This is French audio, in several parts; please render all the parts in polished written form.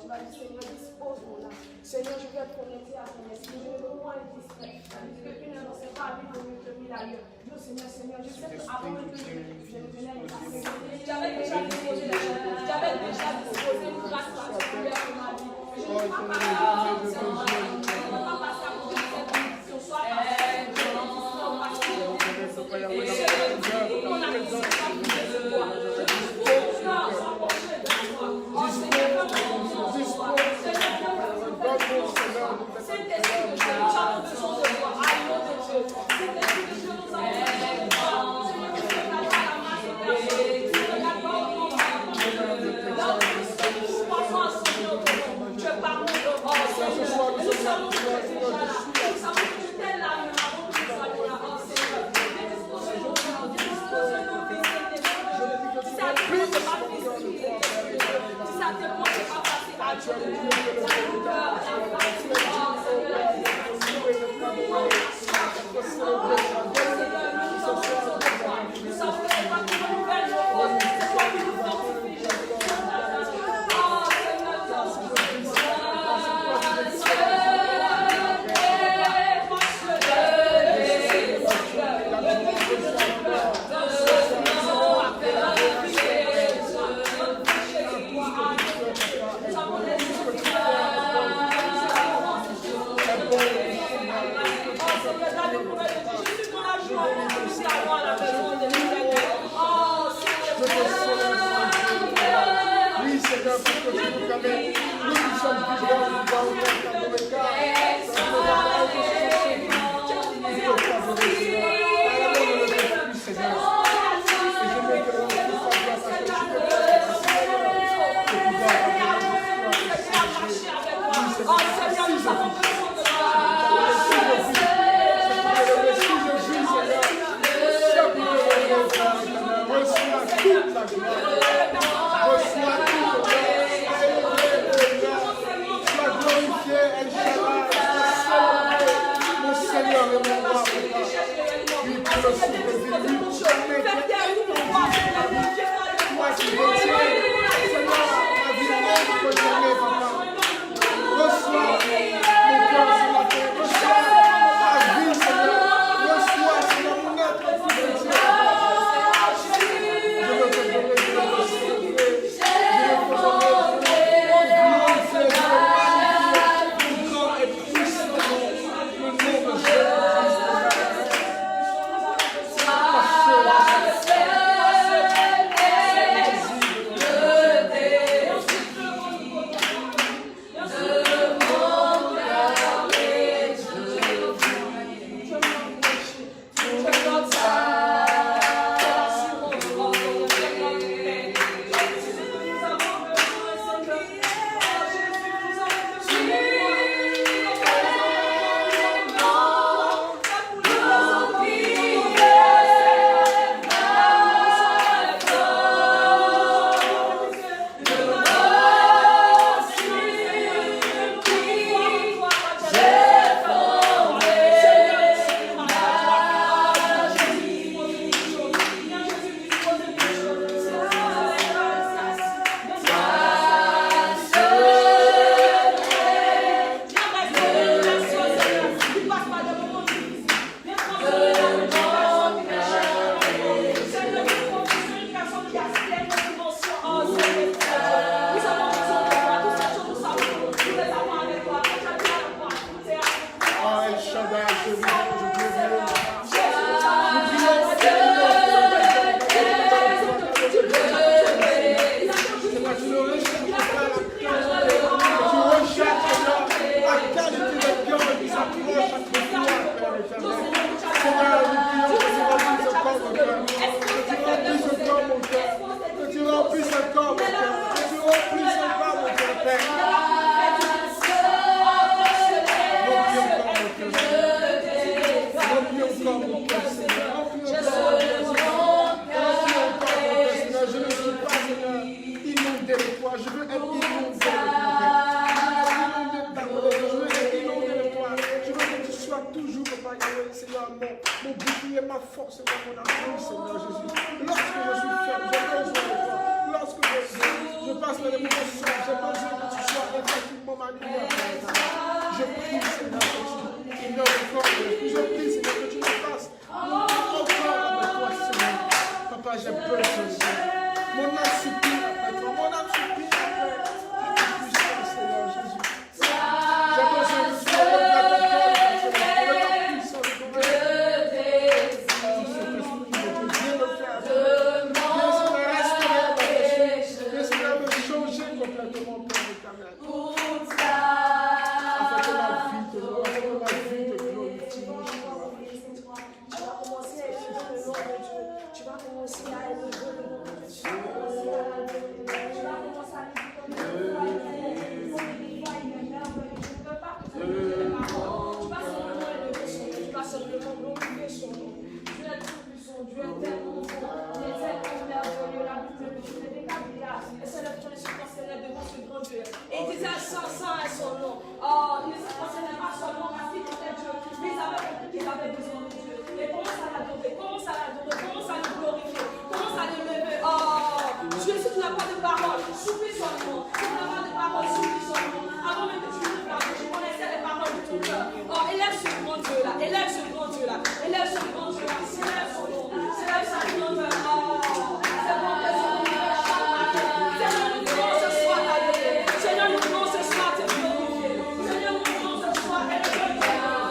Tu vas dire, Seigneur, dispose-moi là. Seigneur, je vais te connecter à ton esprit. Je veux moins être distrait. Une ne sait pas vivre mieux que 1000 ailleurs. Non, Seigneur, Seigneur, je sais qu'avant même que je venais à j'avais déjà disposé une grâce particulière pour ma vie. Je ne crois pas que ce soit parce que ce soit Lorsque je passe les moments sombres, j'ai besoin que tu sois Pour ta tu vas commencer à élever le nom de Dieu. Tu vas commencer à élever le nom de Dieu. Tu vas commencer à adorer. Tu vas commencer à dire comme Dieu. Tu ne veux pas que tu aies les paroles. Tu vas simplement élever son nom. Tu vas simplement glorifier son nom. Dieu est tout puissant. Dieu est tellement bon. Il est tellement merveilleux. La Bible dit Dieu est décapillable. Et c'est le temps de se concerner devant ce grand Dieu. Et il disait sans est son nom. Oh, il ne se concernait pas seulement parce qu'il était Dieu. Mais il avait compris qu'il avait besoin de Dieu. Et commence à l'adorer, commence à l'adorer, commence à le glorifier, commence à le lever. Oh, Dieu, si tu n'as pas de parole, supplie son nom. Si tu n'as pas de parole, supplie son nom. Avant même que tu me parles, je connaissais les paroles de ton cœur. Oh, élève ce grand Dieu-là, élève ce grand Dieu-là, élève ce grand Dieu-là, célèbre son nom, célèbre sa grandeur. Oh, c'est bon que son nom est chaque matin. Seigneur, nous voulons ce soir t'adorer. Seigneur, nous voulons ce soir te glorifier. Seigneur, nous voulons ce soir élever ton nom.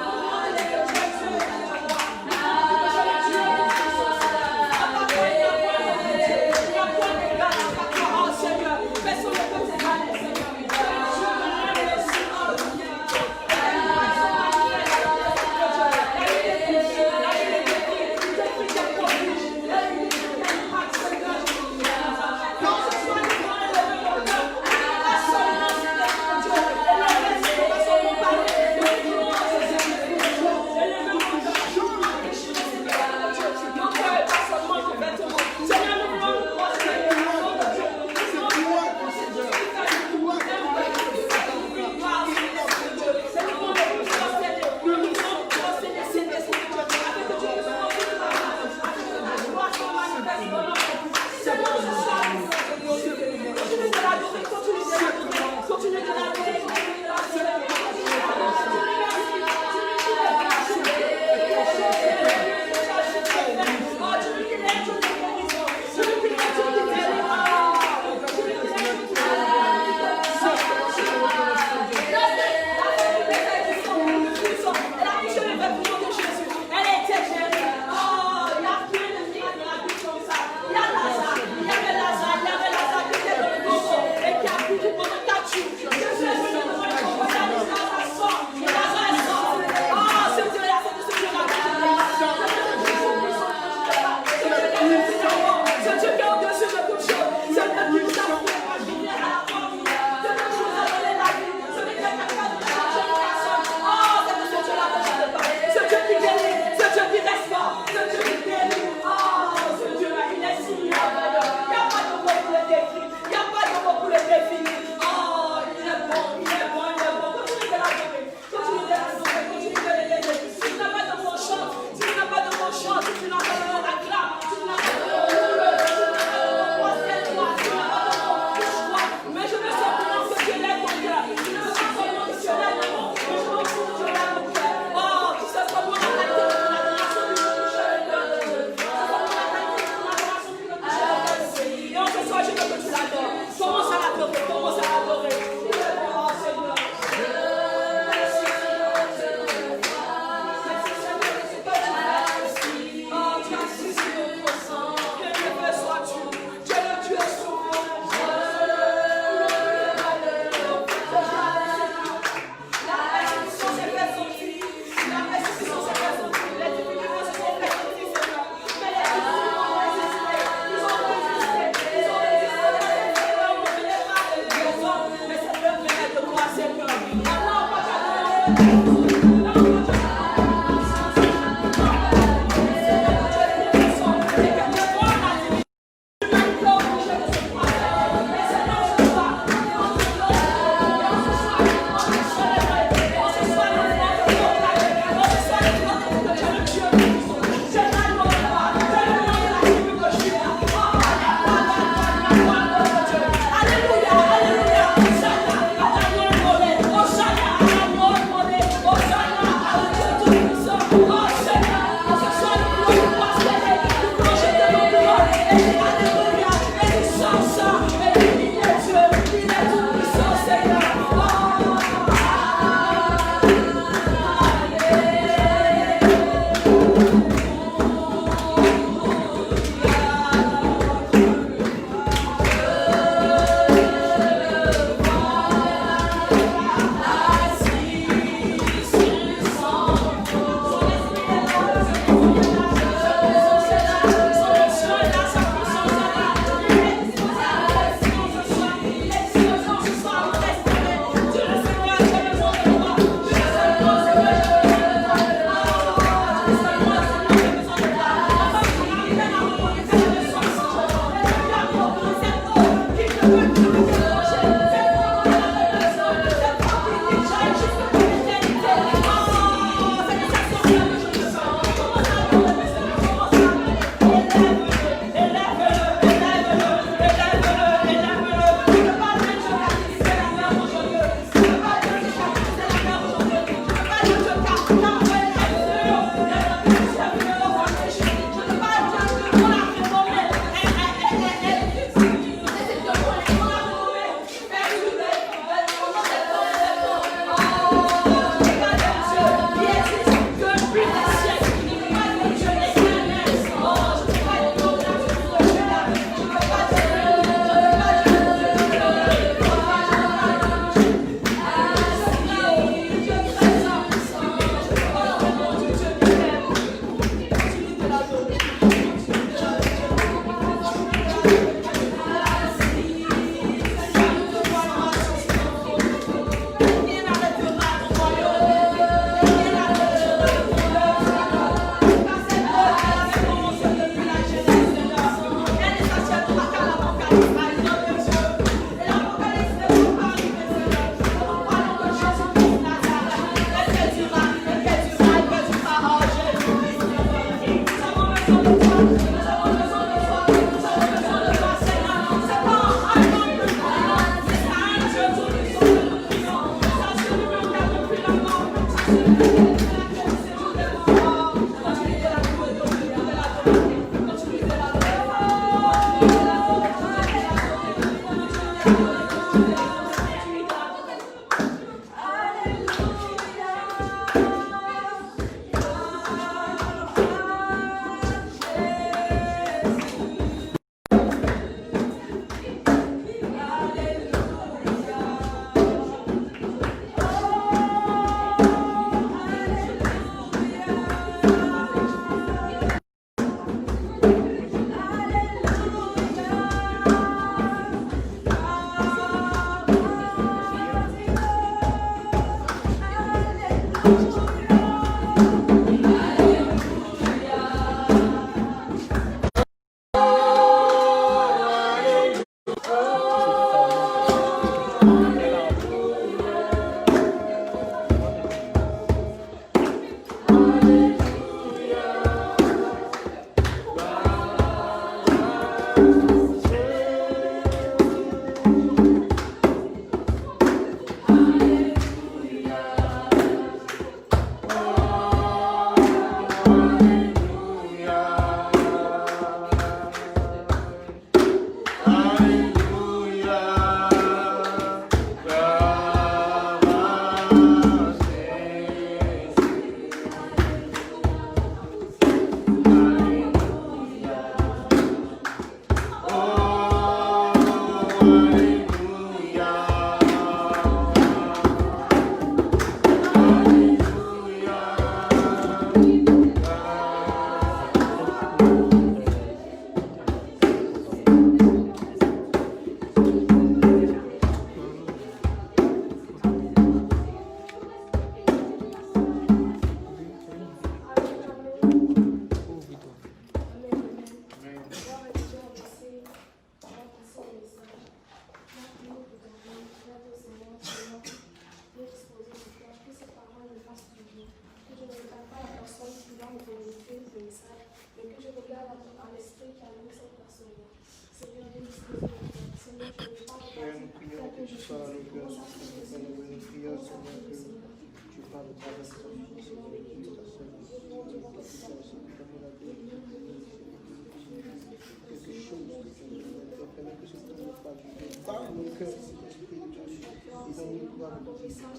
à ton message,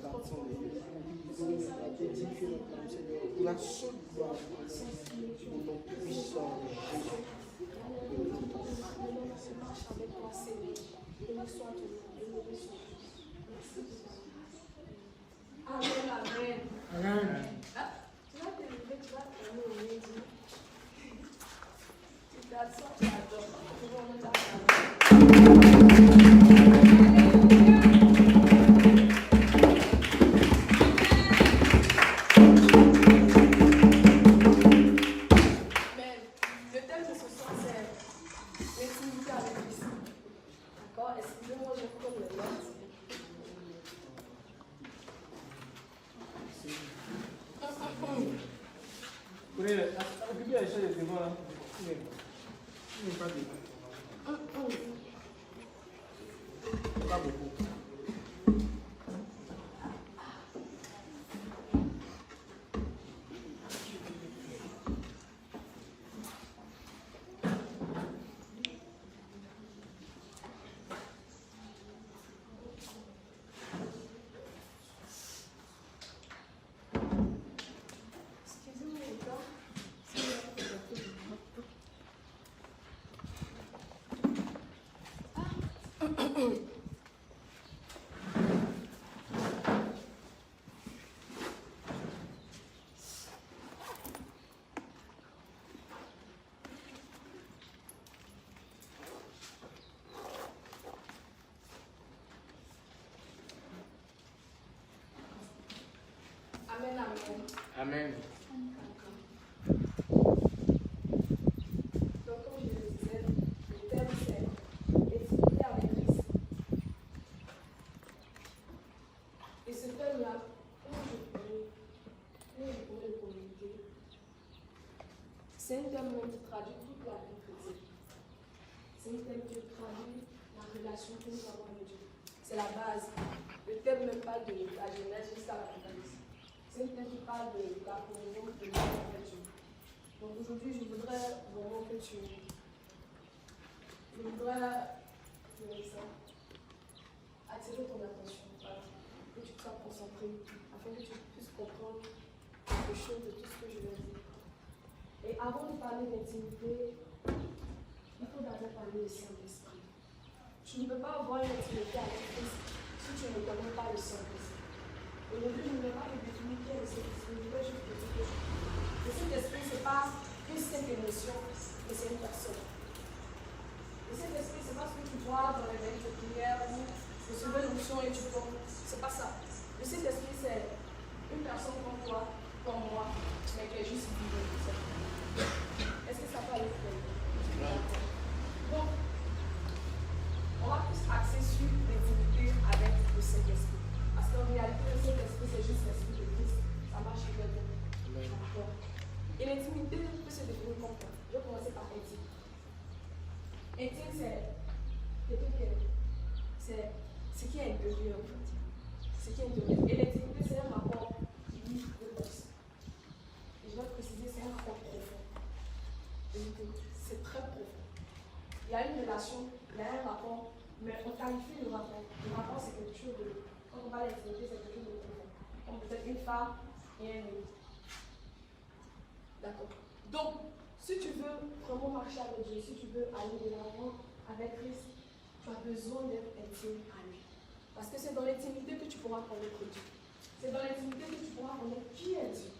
la seule gloire, au nom puissant de Jésus. Marche avec toi, Seigneur. Béni soit ton nom. Béni soit ton nom. Amen, amen. Amen. Tu vas te lever, tu vas te fermer au nez. Tu t'assois, tu adores. Tu vas remettre la Pas beaucoup. Amen, amen. Amen. Donc, comme je le disais, le thème c'est étudier avec Christ. Et ce thème-là, comment je pourrais le communiquer? C'est un thème qui traduit toute la vie chrétienne. C'est un thème qui traduit la relation que nous avons avec Dieu. C'est la base. Le thème même parle de la Genèse jusqu'à l'Apocalypse. C'est un thème qui parle de la communion de Dieu avec Dieu. Donc aujourd'hui, je voudrais vraiment que tu... Je voudrais attirer ton attention, voilà, que tu sois concentré, afin que tu puisses comprendre quelque chose de tout ce que je vais dire. Et avant de parler d'intimité, il faut d'abord parler du Saint-Esprit. Tu ne peux pas avoir une intimité avec Christ si tu ne connais pas le Saint-Esprit. Aujourd'hui, je ne vais pas te définir qui est le Saint-Esprit, je vais juste te dire que le Saint-Esprit, ce n'est pas une simple émotion, mais c'est une personne. Le Saint-Esprit, ce n'est pas ce que tu vois dans les veilles de prière ou recevoir l'onction et tu tombes. Ce n'est pas ça. Le Saint-Esprit, c'est une personne comme toi, comme moi, mais qui est juste vivante. Est-ce que ça peut aller plus loin? Donc, on va plus axer sur l'intimité avec le Saint-Esprit. Parce qu'en réalité, le Saint-Esprit, c'est juste l'Esprit de Christ. Ça marche super bien. D'accord. Et l'intimité peut se définir comme quoi? Je vais commencer par intime. Intime, c'est ce qui est intérieur, en fait. Ce qui est intérieur. Et l'intimité, c'est un rapport qui lie deux personnes. Et je vais préciser, c'est un rapport profond. C'est très profond. Il y a une relation, il y a un rapport, mais on qualifie le rapport. Le rapport, c'est quelque chose de... Quand on parle d'intimité, c'est quelque chose de profond. Comme peut-être une femme et un homme. D'accord. Donc, si tu veux vraiment marcher avec Dieu, si tu veux aller de l'avant avec Christ, tu as besoin d'être intime à lui. Parce que c'est dans l'intimité que tu pourras connaître Dieu. C'est dans l'intimité que tu pourras connaître qui est Dieu.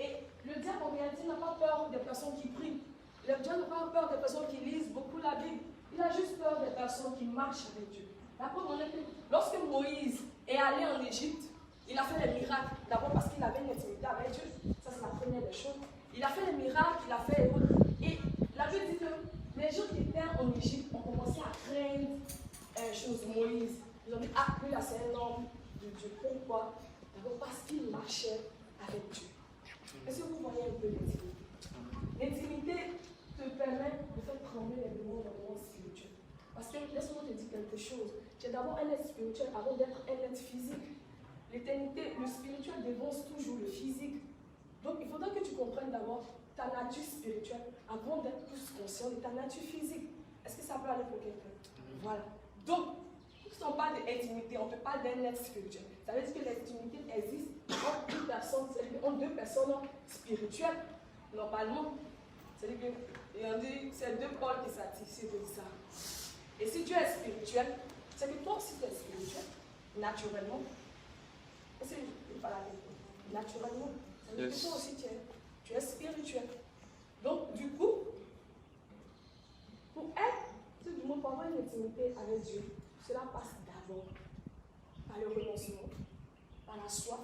Et le diable en réalité n'a pas peur des personnes qui prient. Le diable n'a pas peur des personnes qui lisent beaucoup la Bible. Il a juste peur des personnes qui marchent avec Dieu. La preuve en est que lorsque Moïse est allé en Égypte, il a fait les miracles. D'abord parce qu'il avait une intimité avec Dieu. Ça, c'est la première des choses. Il a fait les miracles, il a fait les autres. Et la Bible dit que les gens qui étaient en Égypte ont commencé à craindre Moïse. Ils ont dit, ah, lui là, c'est un homme de Dieu. Pourquoi? D'abord parce qu'il marchait avec Dieu. Est-ce que vous voyez un peu l'intimité? L'intimité te permet de faire trembler les démons dans le monde spirituel. Parce que, laisse-moi te dire quelque chose. Tu es d'abord un être spirituel avant d'être un être physique. L'éternité, le spirituel dévance toujours le physique. Donc, il faudra que tu comprennes d'abord ta nature spirituelle avant d'être plus conscient de ta nature physique. Est-ce que ça peut aller pour quelqu'un? Voilà. Donc, Si on parle d'intimité, on ne peut pas d'un être spirituel. Ça veut dire que l'intimité existe entre deux personnes, c'est-à-dire entre deux personnes spirituelles, normalement. C'est-à-dire que, et on dit, c'est deux pôles qui s'attirent, c'est de ça. Et si Dieu est spirituel, c'est que toi aussi tu es spirituel, naturellement. C'est pas la vérité. Naturellement. C'est-à-dire que toi aussi tu es spirituel. Donc, du coup, pour avoir une intimité avec Dieu, cela passe d'abord par le renoncement, par la soif,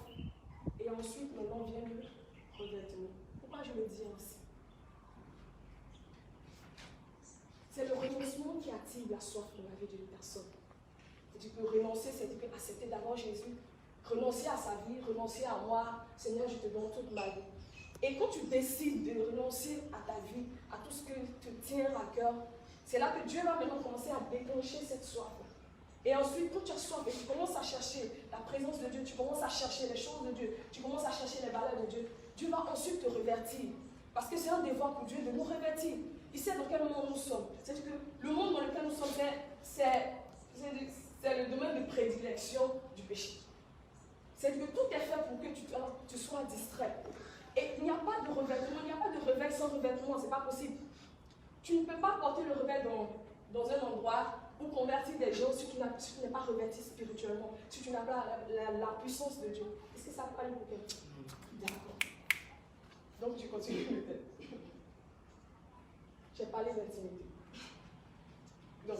et ensuite, maintenant vient le revêtement. Pourquoi je le dis ainsi? C'est le renoncement qui active la soif dans la vie d'une personne. Tu peux renoncer, c'est accepter d'abord Jésus, renoncer à sa vie, renoncer à moi. Seigneur, je te donne toute ma vie. Et quand tu décides de renoncer à ta vie, à tout ce que te tient à cœur, c'est là que Dieu va maintenant commencer à déclencher cette soif. Et ensuite, quand tu as soif et tu commences à chercher la présence de Dieu, tu commences à chercher les choses de Dieu, tu commences à chercher les valeurs de Dieu, Dieu va ensuite te revertir. Parce que c'est un devoir pour Dieu de nous revertir. Il sait dans quel monde nous sommes. C'est-à-dire que le monde dans lequel nous sommes, c'est le domaine de prédilection du péché. C'est-à-dire que tout est fait pour que tu sois distrait. Et il n'y a pas de revêtement, il n'y a pas de réveil sans revêtement, ce n'est pas possible. Tu ne peux pas porter le réveil dans un endroit ou convertir des gens si tu n'es pas revêtu spirituellement, si tu n'as pas la puissance de Dieu. Est-ce que ça parle pour quelqu'un? D'accord. Donc tu continues peut-être. J'ai parlé d'intimité. Donc,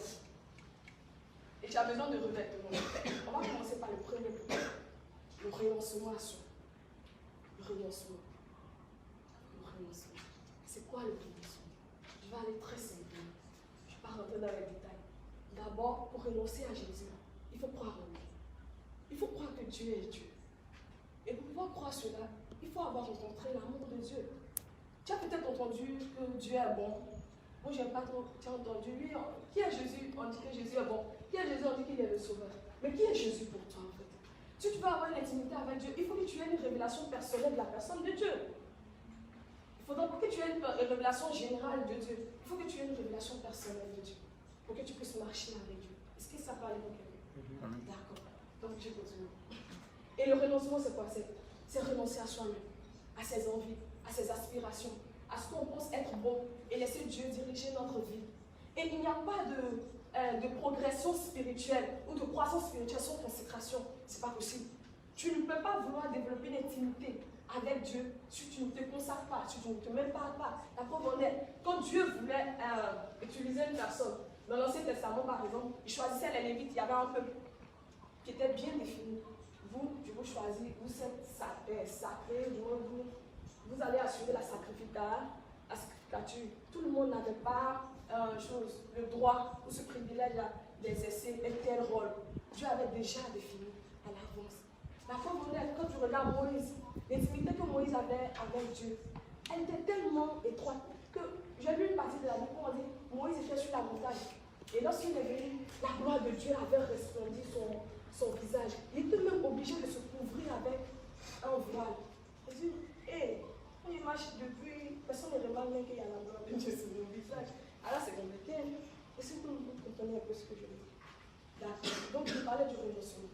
et tu as besoin de revêtement. On va commencer par le premier point. Le renoncement à soi. Le renoncement. Le renoncement. C'est quoi le renoncement? Je vais aller très simplement. Je ne vais pas rentrer dans les détails. D'abord, pour renoncer à Jésus, il faut croire en lui. Il faut croire que Dieu est Dieu. Et pour pouvoir croire cela, il faut avoir rencontré l'amour de Dieu. Tu as peut-être entendu que Dieu est bon. Moi, je n'ai pas trop entendu. Lui, qui est Jésus? On dit que Jésus est bon. Qui est Jésus? On dit qu'il est le sauveur. Mais qui est Jésus pour toi, en fait? Si tu veux avoir une intimité avec Dieu, il faut que tu aies une révélation personnelle de la personne de Dieu. Il faudra pas que tu aies une révélation générale de Dieu. Il faut que tu aies une révélation personnelle de Dieu. Pour que tu puisses marcher avec Dieu. Est-ce que ça parle pour quelqu'un? D'accord. Donc, je continue. Et le renoncement, c'est quoi? C'est renoncer à soi-même, à ses envies, à ses aspirations, à ce qu'on pense être bon et laisser Dieu diriger notre vie. Et il n'y a pas de progression spirituelle ou de croissance spirituelle sans consécration. Ce n'est pas possible. Tu ne peux pas vouloir développer une intimité avec Dieu si tu ne te consacres pas, si tu ne te mets pas. La preuve en est, quand Dieu voulait utiliser une personne, dans l'Ancien Testament par exemple, il choisissait les Lévites, il y avait un peuple qui était bien défini. Vous, je vous choisis, vous êtes sacré, vous allez assurer la sacrificature. Tout le monde n'avait pas le droit ou ce privilège d'exercer un tel rôle. Dieu avait déjà défini à l'avance. La preuve en est, quand tu regardes Moïse, l'intimité que Moïse avait avec Dieu, elle était tellement étroite que j'ai lu une partie de la Bible où on dit Moïse était sur la montagne. Et lorsqu'il est venu, la gloire de Dieu avait resplendi son visage. Il était même obligé de se couvrir avec un voile. Je dis, quand il marche depuis, personne ne remarque même qu'il y a la gloire de Dieu sur mon visage. Alors c'est compliqué. Est-ce que vous comprenez un peu ce que je veux dire? D'accord. Donc je parlais du renoncement.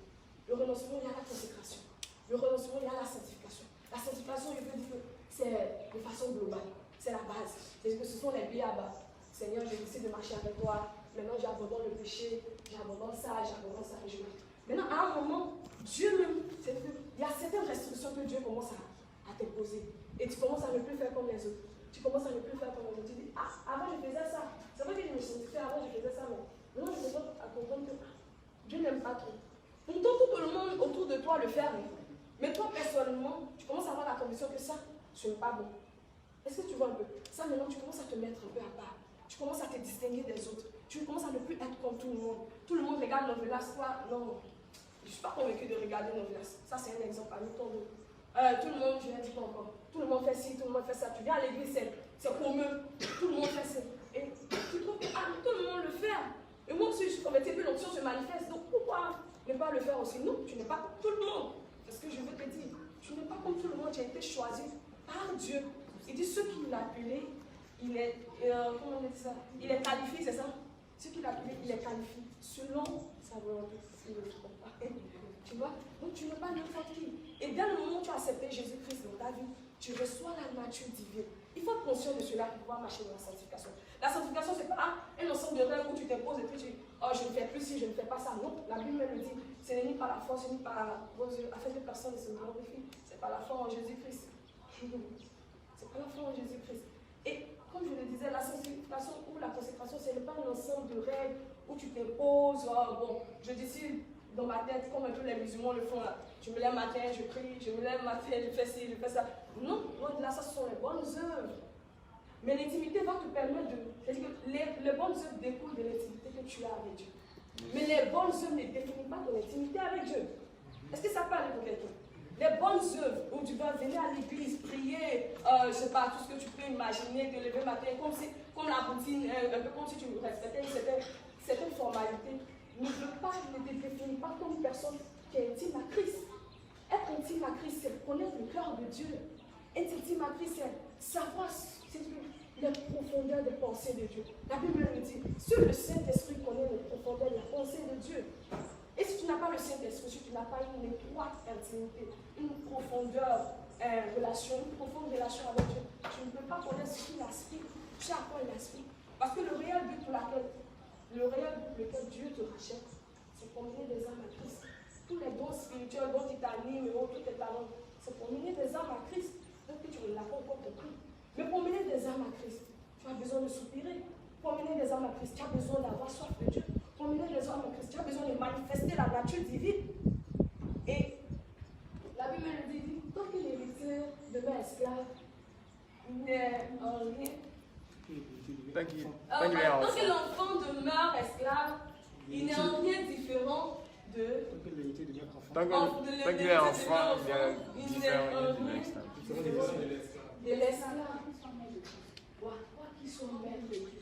Le renoncement, il y a la consécration. Le renoncement, il y a la sanctification. La sanctification, je peux dire que c'est de façon globale. C'est la base. C'est que ce sont les billes à bas. Seigneur, je décide de marcher avec toi. Maintenant, j'abandonne le péché. J'abandonne ça. Et je marche. Maintenant, à un moment, Dieu même, il y a certaines restrictions que Dieu commence à t'imposer. Et tu commences à ne plus faire comme les autres. Tu commences à ne plus faire comme les autres. Tu dis, avant je faisais ça. C'est vrai que je me sentais avant je faisais ça, mais maintenant je commence à comprendre que Dieu n'aime pas trop. Pourtant, tout le monde autour de toi le fait. Mais toi, personnellement, tu commences à avoir la conviction que ça, ce n'est pas bon. Est-ce que tu vois un peu? Ça, maintenant, tu commences à te mettre un peu à part. Tu commences à te distinguer des autres. Tu commences à ne plus être comme tout le monde. Tout le monde regarde Novelas, toi, non. Je ne suis pas convaincue de regarder Novelas. Ça, c'est un exemple parmi tant d'autres. Tout le monde, je ne dis pas encore. Tout le monde fait ci, tout le monde fait ça. Tu viens à l'église, c'est commun. Tout le monde fait ça. Et tu trouves que tout le monde le fait. Et moi aussi, je suis convertie, puis l'onction se manifeste. Donc pourquoi ne pas le faire aussi? Non, tu n'es pas comme tout le monde. C'est ce que je veux te dire. Tu n'es pas comme tout le monde. Tu as été choisi par Dieu. Il dit ceux qui l'ont appelé, il est, comment on dit ça? Il est qualifié, c'est ça? Ceux qui l'ont appelé, il est qualifié selon sa volonté. qui ne le trompe pas. Tu vois? Donc tu n'es pas n'importe qui. Et dès le moment où tu as accepté Jésus-Christ dans ta vie, tu reçois la nature divine. Il faut être conscient de cela pour pouvoir marcher dans la sanctification. La sanctification, ce n'est pas un ensemble de règles où tu t'imposes et puis tu dis, oh, je ne fais plus si je ne fais pas ça. Non, la Bible me le dit. Ce n'est ni par la force, ni par vos yeux, afin que personne ne se glorifie. C'est par la foi en Jésus-Christ. C'est par la foi en Jésus-Christ. Et comme je le disais, la sanctification ou la consécration, ce n'est pas un ensemble de règles où tu t'imposes. Bon, je décide dans ma tête, comme un peu les musulmans le font là. Je me lève matin, je prie, je me lève matin, je fais ci, je fais ça. Non, loin de là, ça ce sont les bonnes œuvres. Mais l'intimité va te permettre de... C'est-à-dire que les bonnes œuvres découlent de l'intimité que tu as avec Dieu. Mais les bonnes œuvres ne définissent pas ton intimité avec Dieu. Est-ce que ça parle pour quelqu'un? Les bonnes œuvres où tu vas venir à l'église, prier, je ne sais pas, tout ce que tu peux imaginer, te lever matin, comme la routine, un peu comme si tu respectais certaines formalités, ne te définit pas comme une personne qui est intime à Christ. Être intime à Christ, c'est connaître le cœur de Dieu. Être intime à Christ, c'est savoir les profondeurs des pensées de Dieu. La Bible me dit, seul le Saint-Esprit connaît les profondeurs des pensées de Dieu. Et si tu n'as pas le Saint-Esprit, si tu n'as pas une étroite intimité, une profonde relation avec Dieu, tu ne peux pas connaître ce qu'il aspire, ce à quoi il aspire. Parce que le réel but pour lequel Dieu te rachète, c'est pour mener des âmes à Christ. Tous les dons spirituels dont il t'anime, tous tes talents, c'est pour mener des âmes à Christ. Donc tu ne l'as pas encore compris. Mais pour mener des âmes à Christ, tu as besoin de soupirer. Pour mener des âmes à Christ, tu as besoin d'avoir soif de Dieu. Pour mener des âmes à Christ, tu as besoin de manifester la nature divine. Et la Bible me dit, tant que l'héritier demeure esclave, il n'est en rien. Tant que l'enfant demeure esclave, il n'est en rien différent de... Tant qu'il est enfant, il est différent de l'esclave. Quoi qu'il soit maître de Dieu.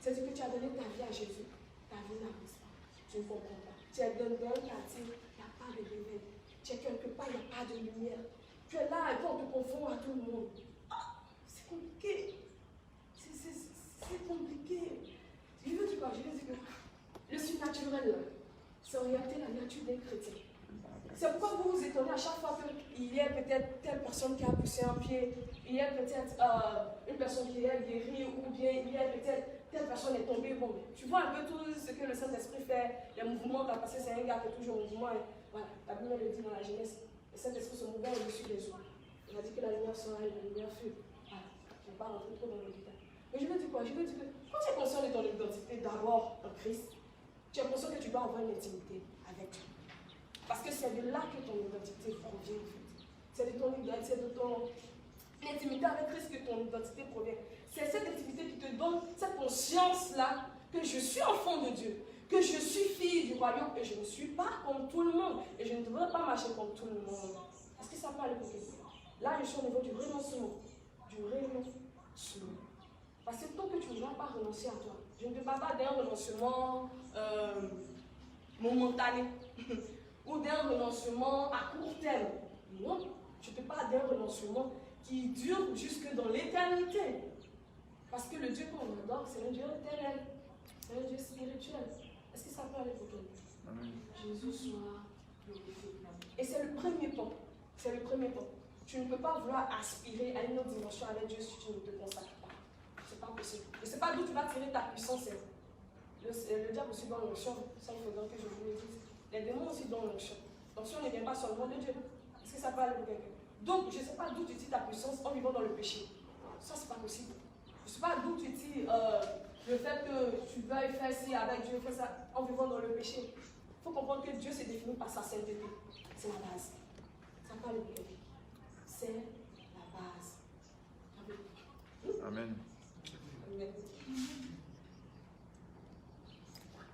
C'est-à-dire que tu as donné ta vie à Jésus. Ta vie n'avance pas. Tu ne comprends pas. Tu es dans un quartier, il n'y a pas de réveil. Tu es quelque part, il n'y a pas de lumière. Tu es là et puis on te confond à tout le monde. C'est compliqué. C'est compliqué. Je veux dire quoi? Je veux dire que le surnaturel, c'est orienter la nature des chrétiens. C'est pourquoi vous vous étonnez à chaque fois qu'il y a peut-être telle personne qui a poussé un pied, il y a peut-être une personne qui est guérie, ou bien il y a peut-être telle personne est tombée. Bon, tu vois un peu tout ce que le Saint-Esprit fait, les mouvements, parce que c'est un gars qui est toujours en mouvement. Voilà, la Bible le dit dans la Genèse, le Saint-Esprit se mouvait au-dessus des eaux. Il a dit que la lumière sera et la lumière fut. Voilà, je ne vais pas rentrer trop dans le détail. Mais je veux dire quoi? Je veux dire que quand tu es conscient de ton identité d'abord en Christ, tu es conscient que tu dois avoir une intimité avec Dieu. Parce que c'est de là que ton identité provient. C'est de ton intimité avec Christ que ton identité provient. C'est cette intimité qui te donne cette conscience-là que je suis enfant de Dieu, que je suis fille du royaume et je ne suis pas comme tout le monde. Et je ne devrais pas marcher comme tout le monde. Est-ce que ça parle pour quelqu'un? Là, je suis au niveau du renoncement. Parce que tant que tu ne vas pas renoncer à toi, je ne te parle pas d'un renoncement momentané ou d'un renoncement à court terme. Non, je te parle d'un renoncement qui dure jusque dans l'éternité. Parce que le Dieu qu'on adore, c'est un Dieu éternel, c'est un Dieu spirituel. Est-ce que ça peut aller pour quelqu'un? Jésus soit glorifié. Et c'est le premier pas. C'est le premier pas. Tu ne peux pas vouloir aspirer à une autre dimension avec Dieu si tu ne te consacres pas. C'est pas possible. Je ne sais pas d'où tu vas tirer ta puissance. Le diable aussi dans l'onction. Ça, il faudra que je vous le dise. Les démons aussi dans l'onction. L'onction ne vient pas seulement de Dieu. Est-ce que ça peut aller pour quelqu'un? Donc, je ne sais pas d'où tu tires ta puissance en vivant dans le péché. Ça, c'est pas possible. Je ne sais pas d'où tu tires le fait que tu veuilles faire ci avec Dieu, faire ça en vivant dans le péché. Il faut comprendre que Dieu se définit par sa sainteté. C'est la base. Ça peut aller pour quelqu'un. C'est la base. Amen. Amen.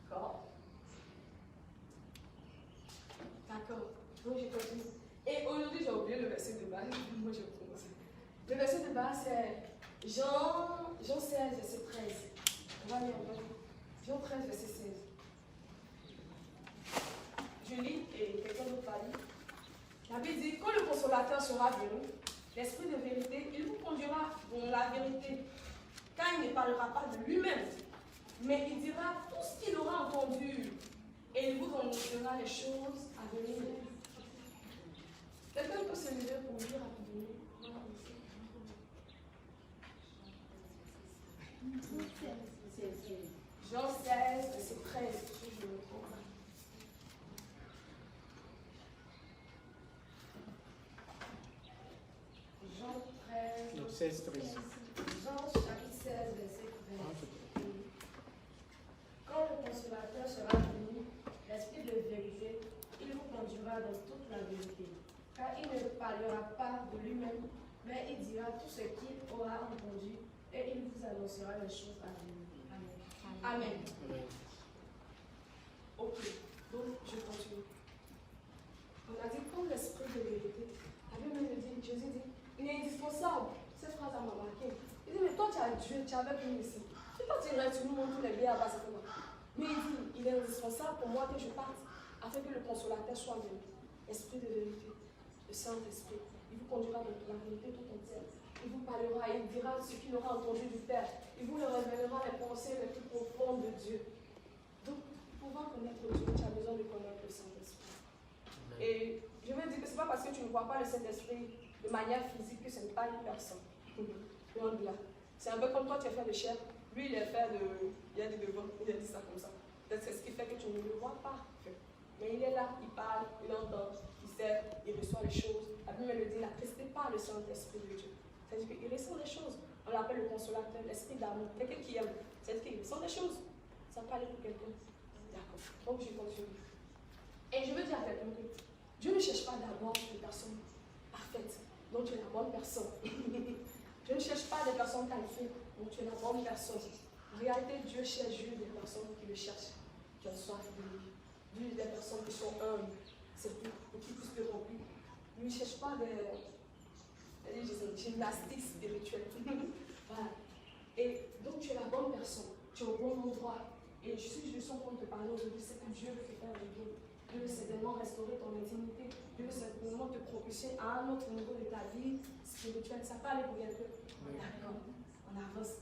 D'accord. D'accord. Donc, j'ai continue. Et aujourd'hui, j'ai oublié le verset de base. Moi, je prononce. Le verset de base, c'est Jean 16, verset 13. On va lire en fait. Jean 13, verset 16. Je lis et quelqu'un d'autre va lire. La Bible dit, quand le consolateur sera venu, l'esprit de vérité, il vous conduira dans la vérité. Car il ne parlera pas de lui-même, mais il dira tout ce qu'il aura entendu. Et il vous annoncera les choses à venir. Quelqu'un peut se lever pour lire rapidement. Jean 16, verset 13, si je me trompe pas. Jean 13. Donc 16, 13. Jean chapitre 16, verset 13. Quand le consolateur sera venu, l'esprit de vérité, il vous conduira dans toute la vérité. Car il ne parlera pas de lui-même, mais il dira tout ce qu'il aura entendu et il vous annoncera les choses à venir. Amen. Amen. Ok, donc je continue. On a dit comme l'esprit de vérité. La Bible me dit, Jésus dit, il est indispensable. Cette phrase m'a marqué. Il dit, mais toi tu as Dieu, tu avais venu ici. Tu ne peux pas dire, tu nous montres tous les biens à bas, c'est quoi. Mais il dit, il est indispensable pour moi que je parte afin que le consolateur soit venu. Esprit de vérité, le Saint-Esprit. Il vous conduira dans la vérité tout entière. Il vous parlera, il dira ce qu'il aura entendu du Père. Il vous révélera les pensées les plus profondes de Dieu. Donc, pour pouvoir connaître Dieu, tu as besoin de connaître le Saint-Esprit. Et je veux dire que ce n'est pas parce que tu ne vois pas le Saint-Esprit de manière physique que ce n'est pas une personne. Loin de là. C'est un peu comme toi, tu es fait de chair. Lui, il est fait de. Il a dit devant, il a dit ça comme ça. C'est ce qui fait que tu ne le vois pas. Mais il est là, il parle, il entend, il sait, il reçoit les choses. La Bible le dit, n'attristez pas le Saint-Esprit de Dieu. C'est-à-dire qu'il ressent les choses. On l'appelle le consolateur, l'esprit d'amour. Quelqu'un qui aime, c'est-à-dire qu'il ressent les choses. Ça parle pour quelqu'un. D'accord. Donc je continue. Et je veux dire à quelqu'un que Dieu ne cherche pas d'abord des personnes parfaites. Donc tu es la bonne personne. Dieu ne cherche pas des personnes qualifiées. Donc tu es la bonne personne. En réalité, Dieu cherche juste des personnes qui le cherchent, qui ont soif de lui. Dieu des personnes qui sont humbles, c'est tout, pour qu'ils puissent le remplir. Lui ne cherche pas des gymnastiques spirituelles. Voilà. Et donc tu es la bonne personne, tu es au bon endroit. Et si je sens qu'on te parle aujourd'hui, c'est que Dieu veut te faire du bien. Dieu veut certainement restaurer ton intimité. Dieu veut certainement te propulser à un autre niveau de ta vie spirituelle. Ça peut aller pour quelqu'un. D'accord, on avance.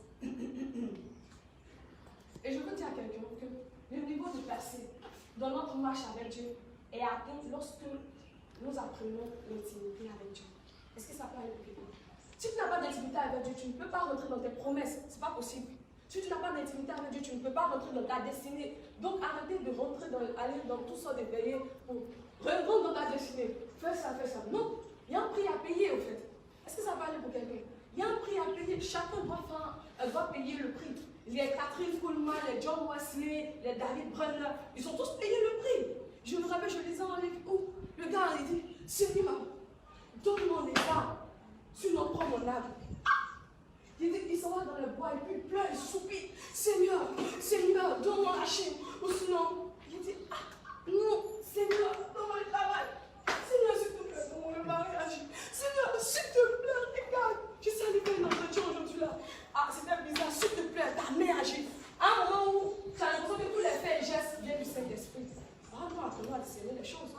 Et je veux dire à quelqu'un que le niveau de percée dans notre marche avec Dieu est atteint lorsque nous apprenons l'intimité avec Dieu. Est-ce que ça peut aller pour quelqu'un? Si tu n'as pas d'intimité avec Dieu, tu ne peux pas rentrer dans tes promesses. Ce n'est pas possible. Si tu n'as pas d'intimité avec Dieu, tu ne peux pas rentrer dans ta destinée. Donc arrêtez de rentrer aller dans tout ça de veillées pour rentrer dans ta destinée. Fais ça, fais ça. Non, il y a un prix à payer au fait. Est-ce que ça va aller pour quelqu'un? Il y a un prix à payer. Chacun doit payer le prix. Les Catherine Kuhlman, les John Wesley, les David Brunner, ils ont tous payé le prix. Je me rappelle, je lisais un livre où le gars il dit, Seigneur, donne mon état, sinon prends mon âme. Il s'en va dans le bois et puis il pleure, il soupire. Seigneur, Seigneur, donne-moi la chaîne. Ou sinon, il dit, non, Seigneur, donne-moi le travail. Seigneur, s'il te plaît, donne-moi le mariage. Seigneur, s'il te plaît, regarde. J'ai salué un entretien aujourd'hui là. Ah, c'était bizarre, s'il te plaît, ta mère agit. À un moment où tu as l'impression que tous les faits et gestes viennent du Saint-Esprit. Vraiment, apprenons à discerner les choses.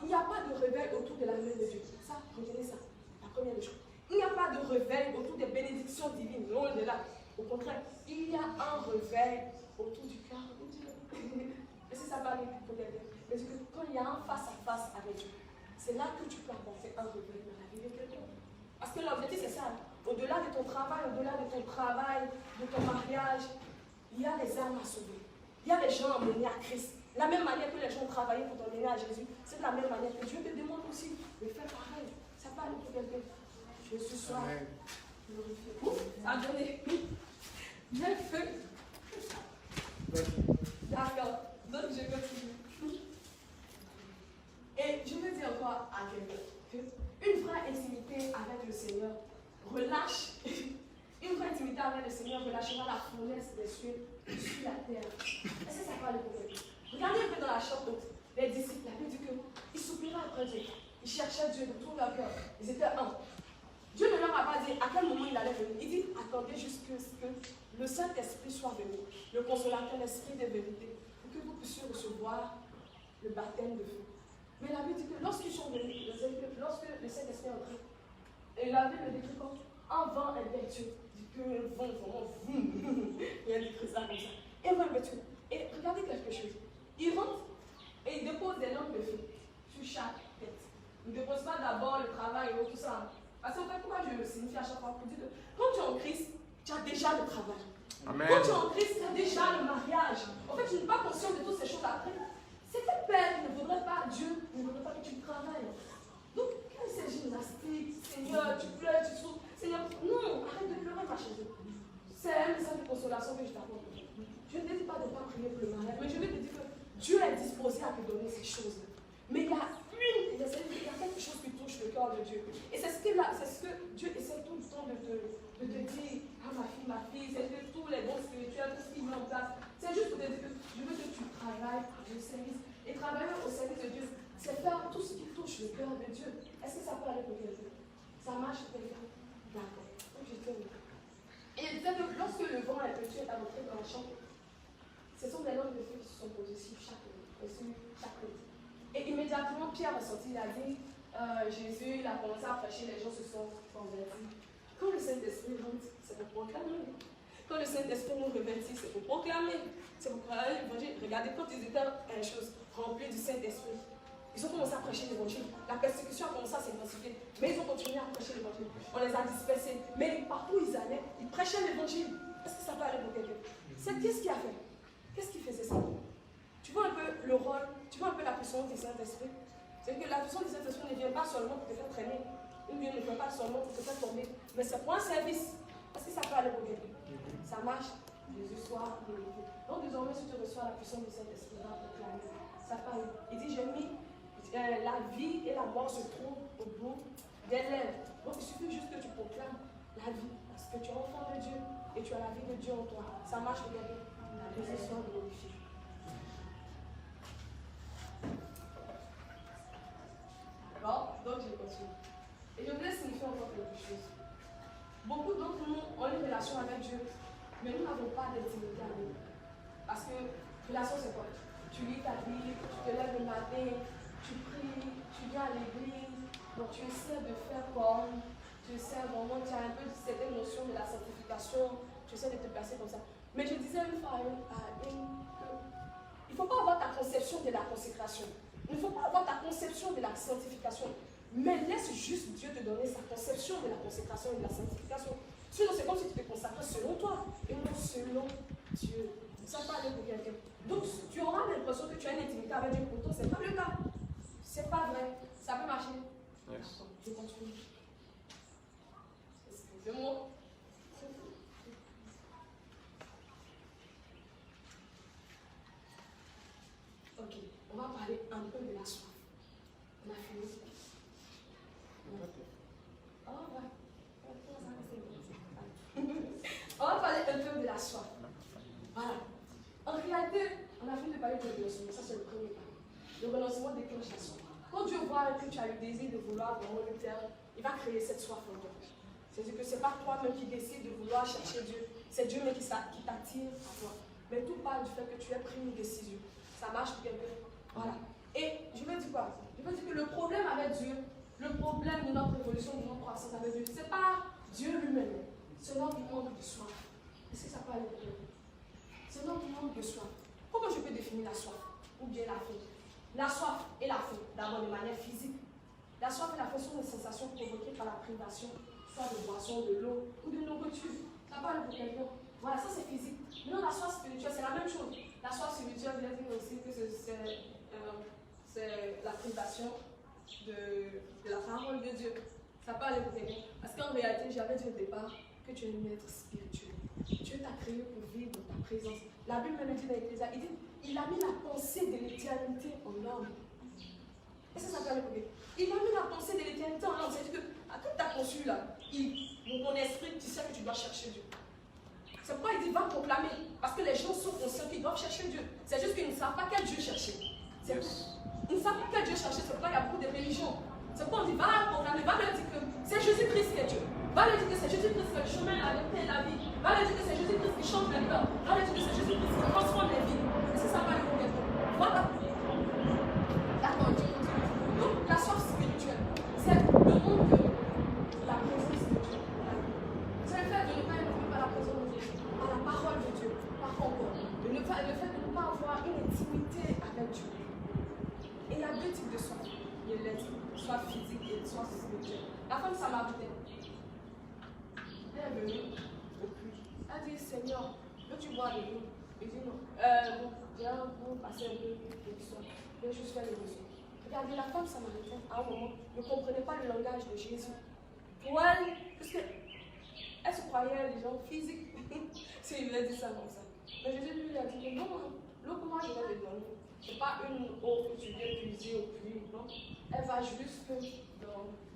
Il n'y a pas de réveil autour de la main de Dieu. Ça, retenez ça. La première des choses. Il n'y a pas de réveil autour des bénédictions divines, loin de là. Au contraire, il y a un réveil autour du cœur de Dieu. Et si ça va aller pour quelqu'un, mais quand il y a un face-à-face avec Dieu, c'est là que tu peux apporter un réveil dans la vie de quelqu'un. Parce que l'objectif, c'est ça. Au-delà de ton travail, de ton mariage, il y a les âmes à sauver. Il y a les gens à mener à Christ. La même manière que les gens ont travaillé pour t'emmener à Jésus, c'est de la même manière que Dieu te demande aussi de faire pareil. Ça peut aller pour quelqu'un. Je suis soir. Ça a donné. Bien fait. D'accord. Donc je continue. Et je veux dire quoi à quelqu'un? Une vraie intimité avec le Seigneur relâche. Une vraie intimité avec le Seigneur relâchera la fournaise des cieux sur la terre. Est-ce que ça parle pour quelqu'un? Regardez un peu dans la chambre haute. Les disciples, la Bible dit qu'ils soupiraient après Dieu. Ils cherchaient Dieu de tout leur cœur. Ils étaient un. Dieu ne leur a pas dit à quel moment il allait venir. Il dit attendez jusqu'à ce que le Saint-Esprit soit venu, le consolateur, l'Esprit de vérité, pour que vous puissiez recevoir le baptême de feu. Mais la Bible dit que lorsqu'ils sont venus, lorsque le Saint-Esprit est entré, et la Bible le décrit comme un vent impétueux. Il dit que le vent, il y a des ça comme ça. Et vent impétueux. Et regardez quelque chose. Il rentre et il dépose des lampes de feu sur chaque tête. Il ne dépose pas d'abord le travail et tout ça. Parce qu'en fait, pourquoi je le signifie à chaque fois pour dire que quand tu es en Christ, tu as déjà le travail. Amen. Quand tu es en Christ, tu as déjà le mariage. En fait, tu n'es pas conscient de toutes ces choses après. C'est tes pères qui ne voudraient pas, Dieu ne voudrait pas que tu travailles. Donc, quand c'est gymnastique, Seigneur, tu pleures, tu souffres, Seigneur, non, arrête de pleurer, ma chérie. C'est un message de consolation que je t'apporte. Je ne te dis pas de ne pas prier pour le mariage, mais je vais te dire que Dieu est disposé à te donner ces choses. Mais il y a quelque chose qui touche le cœur de Dieu. Et c'est ce que Dieu essaie tout le temps de te dire, ah ma fille, c'est que tous les dons spirituels, tout ce qu'il met en place, c'est juste pour te dire que je veux que tu travailles au service. Et travailler au service de Dieu, c'est faire tout ce qui touche le cœur de Dieu. Est-ce que ça peut aller pour quelqu'un? Ça marche pour quelqu'un? D'accord. Donc je tiens. Et il disait que lorsque le vent et le Dieu est à monter dans le champ, ce sont des lampes de feu qui se sont posées sur chaque tête. Et immédiatement, Pierre est sorti, il a dit, Jésus, il a commencé à prêcher, les gens se sont convertis. Quand le Saint-Esprit rentre, c'est pour proclamer. Quand le Saint-Esprit nous revêtit, c'est pour proclamer. C'est pour proclamer l'évangile. Regardez, quand ils étaient remplis du Saint-Esprit, ils ont commencé à prêcher l'évangile. La persécution a commencé à s'intensifier. Mais ils ont continué à prêcher l'évangile. On les a dispersés. Mais partout où ils allaient, ils prêchaient l'évangile. Est-ce que ça peut aller pour quelqu'un? C'est qu'est-ce qu'il a fait? Qu'est-ce qu'il faisait ça? Tu vois un peu le rôle, tu vois un peu la puissance du Saint-Esprit. C'est que la puissance du Saint-Esprit ne vient pas seulement pour te faire traîner. Ou bien ne vient pas seulement pour te faire tomber. Mais c'est pour un service. Est-ce que ça peut aller pour quelqu'un? Ça marche. Jésus soit glorifié. Donc désormais, si tu reçois la puissance du Saint-Esprit, ça parle. Il dit, j'ai mis la vie et la mort se trouvent au bout des lèvres. Donc il suffit juste que tu proclames la vie. Parce que tu es enfant de Dieu et tu as la vie de Dieu en toi. Ça marche pour quelqu'un. Jésus soit glorifié. D'accord? Donc je continue. Et je voulais signifier encore quelque chose. Beaucoup d'entre nous ont une relation avec Dieu, mais nous n'avons pas d'intimité avec lui. Parce que relation, c'est quoi? Tu lis ta Bible, tu te lèves le matin, tu pries, tu viens à l'église, donc tu essaies de faire comme, tu essaies vraiment, tu as un peu cette notion de la sanctification, tu essaies de te placer comme ça. Mais je disais une fois à une que il ne faut pas avoir ta conception de la consécration. Il ne faut pas avoir ta conception de la sanctification. Mais laisse juste Dieu te donner sa conception de la consécration et de la sanctification. Sinon, c'est comme si tu te consacrais selon toi et non selon Dieu. Ça va aller pour quelqu'un. Donc, tu auras l'impression que tu as une intimité avec Dieu. Pourtant, ce n'est pas le cas. Ce n'est pas vrai. Ça peut marcher. Yes. Je continue. Excusez-moi. Ok, on va parler un peu de la soif. On a fini. On va parler un peu de la soif. Voilà. En réalité, on a fini de parler de renoncement. Ça, c'est le premier pas. Le renoncement déclenche la soif. Quand Dieu voit que tu as le désir de vouloir vraiment le faire, il va créer cette soif en toi. C'est-à-dire que ce n'est pas toi-même qui décide de vouloir chercher Dieu. C'est Dieu même qui t'attire à toi. Mais tout part du fait que tu aies pris une décision. Ça marche pour quelqu'un. Voilà. Et je veux dire quoi? Je veux dire que le problème avec Dieu, le problème de notre évolution, de notre croissance avec Dieu, ce n'est pas Dieu lui-même. C'est notre manque de soif. Est-ce que ça peut aller pour quelqu'un? C'est notre manque de soif. Comment je peux définir la soif? Ou bien la faim? La soif et la faim, d'abord de manière physique. La soif et la faim sont des sensations provoquées par la privation, soit de boisson, de l'eau ou de nourriture. Ça peut aller pour quelqu'un. Voilà, ça c'est physique. Maintenant, la soif spirituelle, c'est la même chose. La soif spirituelle vient dire aussi que c'est la privation de la parole de Dieu. Ça peut aller pour quelqu'un. Parce qu'en réalité, j'avais dit au départ que tu es un être spirituel. Dieu t'a créé pour vivre dans ta présence. La Bible me dit dans l'Ecclésiaste, il dit, il a mis la pensée de l'éternité en homme. Et ça peut aller pour quelqu'un. Il a mis la pensée de l'éternité en homme. C'est-à-dire que, quand tu as conçu là, dans ton esprit, tu sais que tu dois chercher Dieu. C'est pourquoi il dit, va proclamer. Parce que les gens sont conscients qu'ils doivent chercher Dieu. C'est juste qu'ils ne savent pas quel Dieu chercher. Yes. Ils ne savent pas quel Dieu chercher. C'est pourquoi il y a beaucoup de religions. C'est pourquoi on dit, va proclamer, va leur dire que c'est Jésus-Christ qui est Dieu. Va leur dire que c'est Jésus-Christ qui est le chemin, la vérité et la vie. Va leur dire que c'est Jésus-Christ qui change les cœurs. Va leur dire que c'est Jésus-Christ qui transforme les vies. Est-ce que ça va aller pour quelqu'un? Voilà. D'accord, Dieu continue. Donc, la soif spirituelle, c'est le monde de la présence de Dieu. C'est le fait de ne pas être par la présence de Dieu, par la parole de Dieu, par encore. Le fait de ne pas avoir de soif. Il l'a dit, soit physique et soit spirituelle. La femme samaritaine, elle est venue au puits. Elle dit, Seigneur, veux-tu boire de l'eau? Il dit non. Bon, viens pour passer un peu de l'histoire. Viens juste faire le besoin. Regardez, la femme samaritaine, à un moment, ne comprenait pas le langage de Jésus. Pour elle, parce qu'elle se croyait des gens physiques. Si il lui a dit ça comme ça. Mais Jésus lui a dit, non, l'eau que moi je vais te donner, ce n'est pas une eau que tu viens puiser au puits, non. Elle va juste dans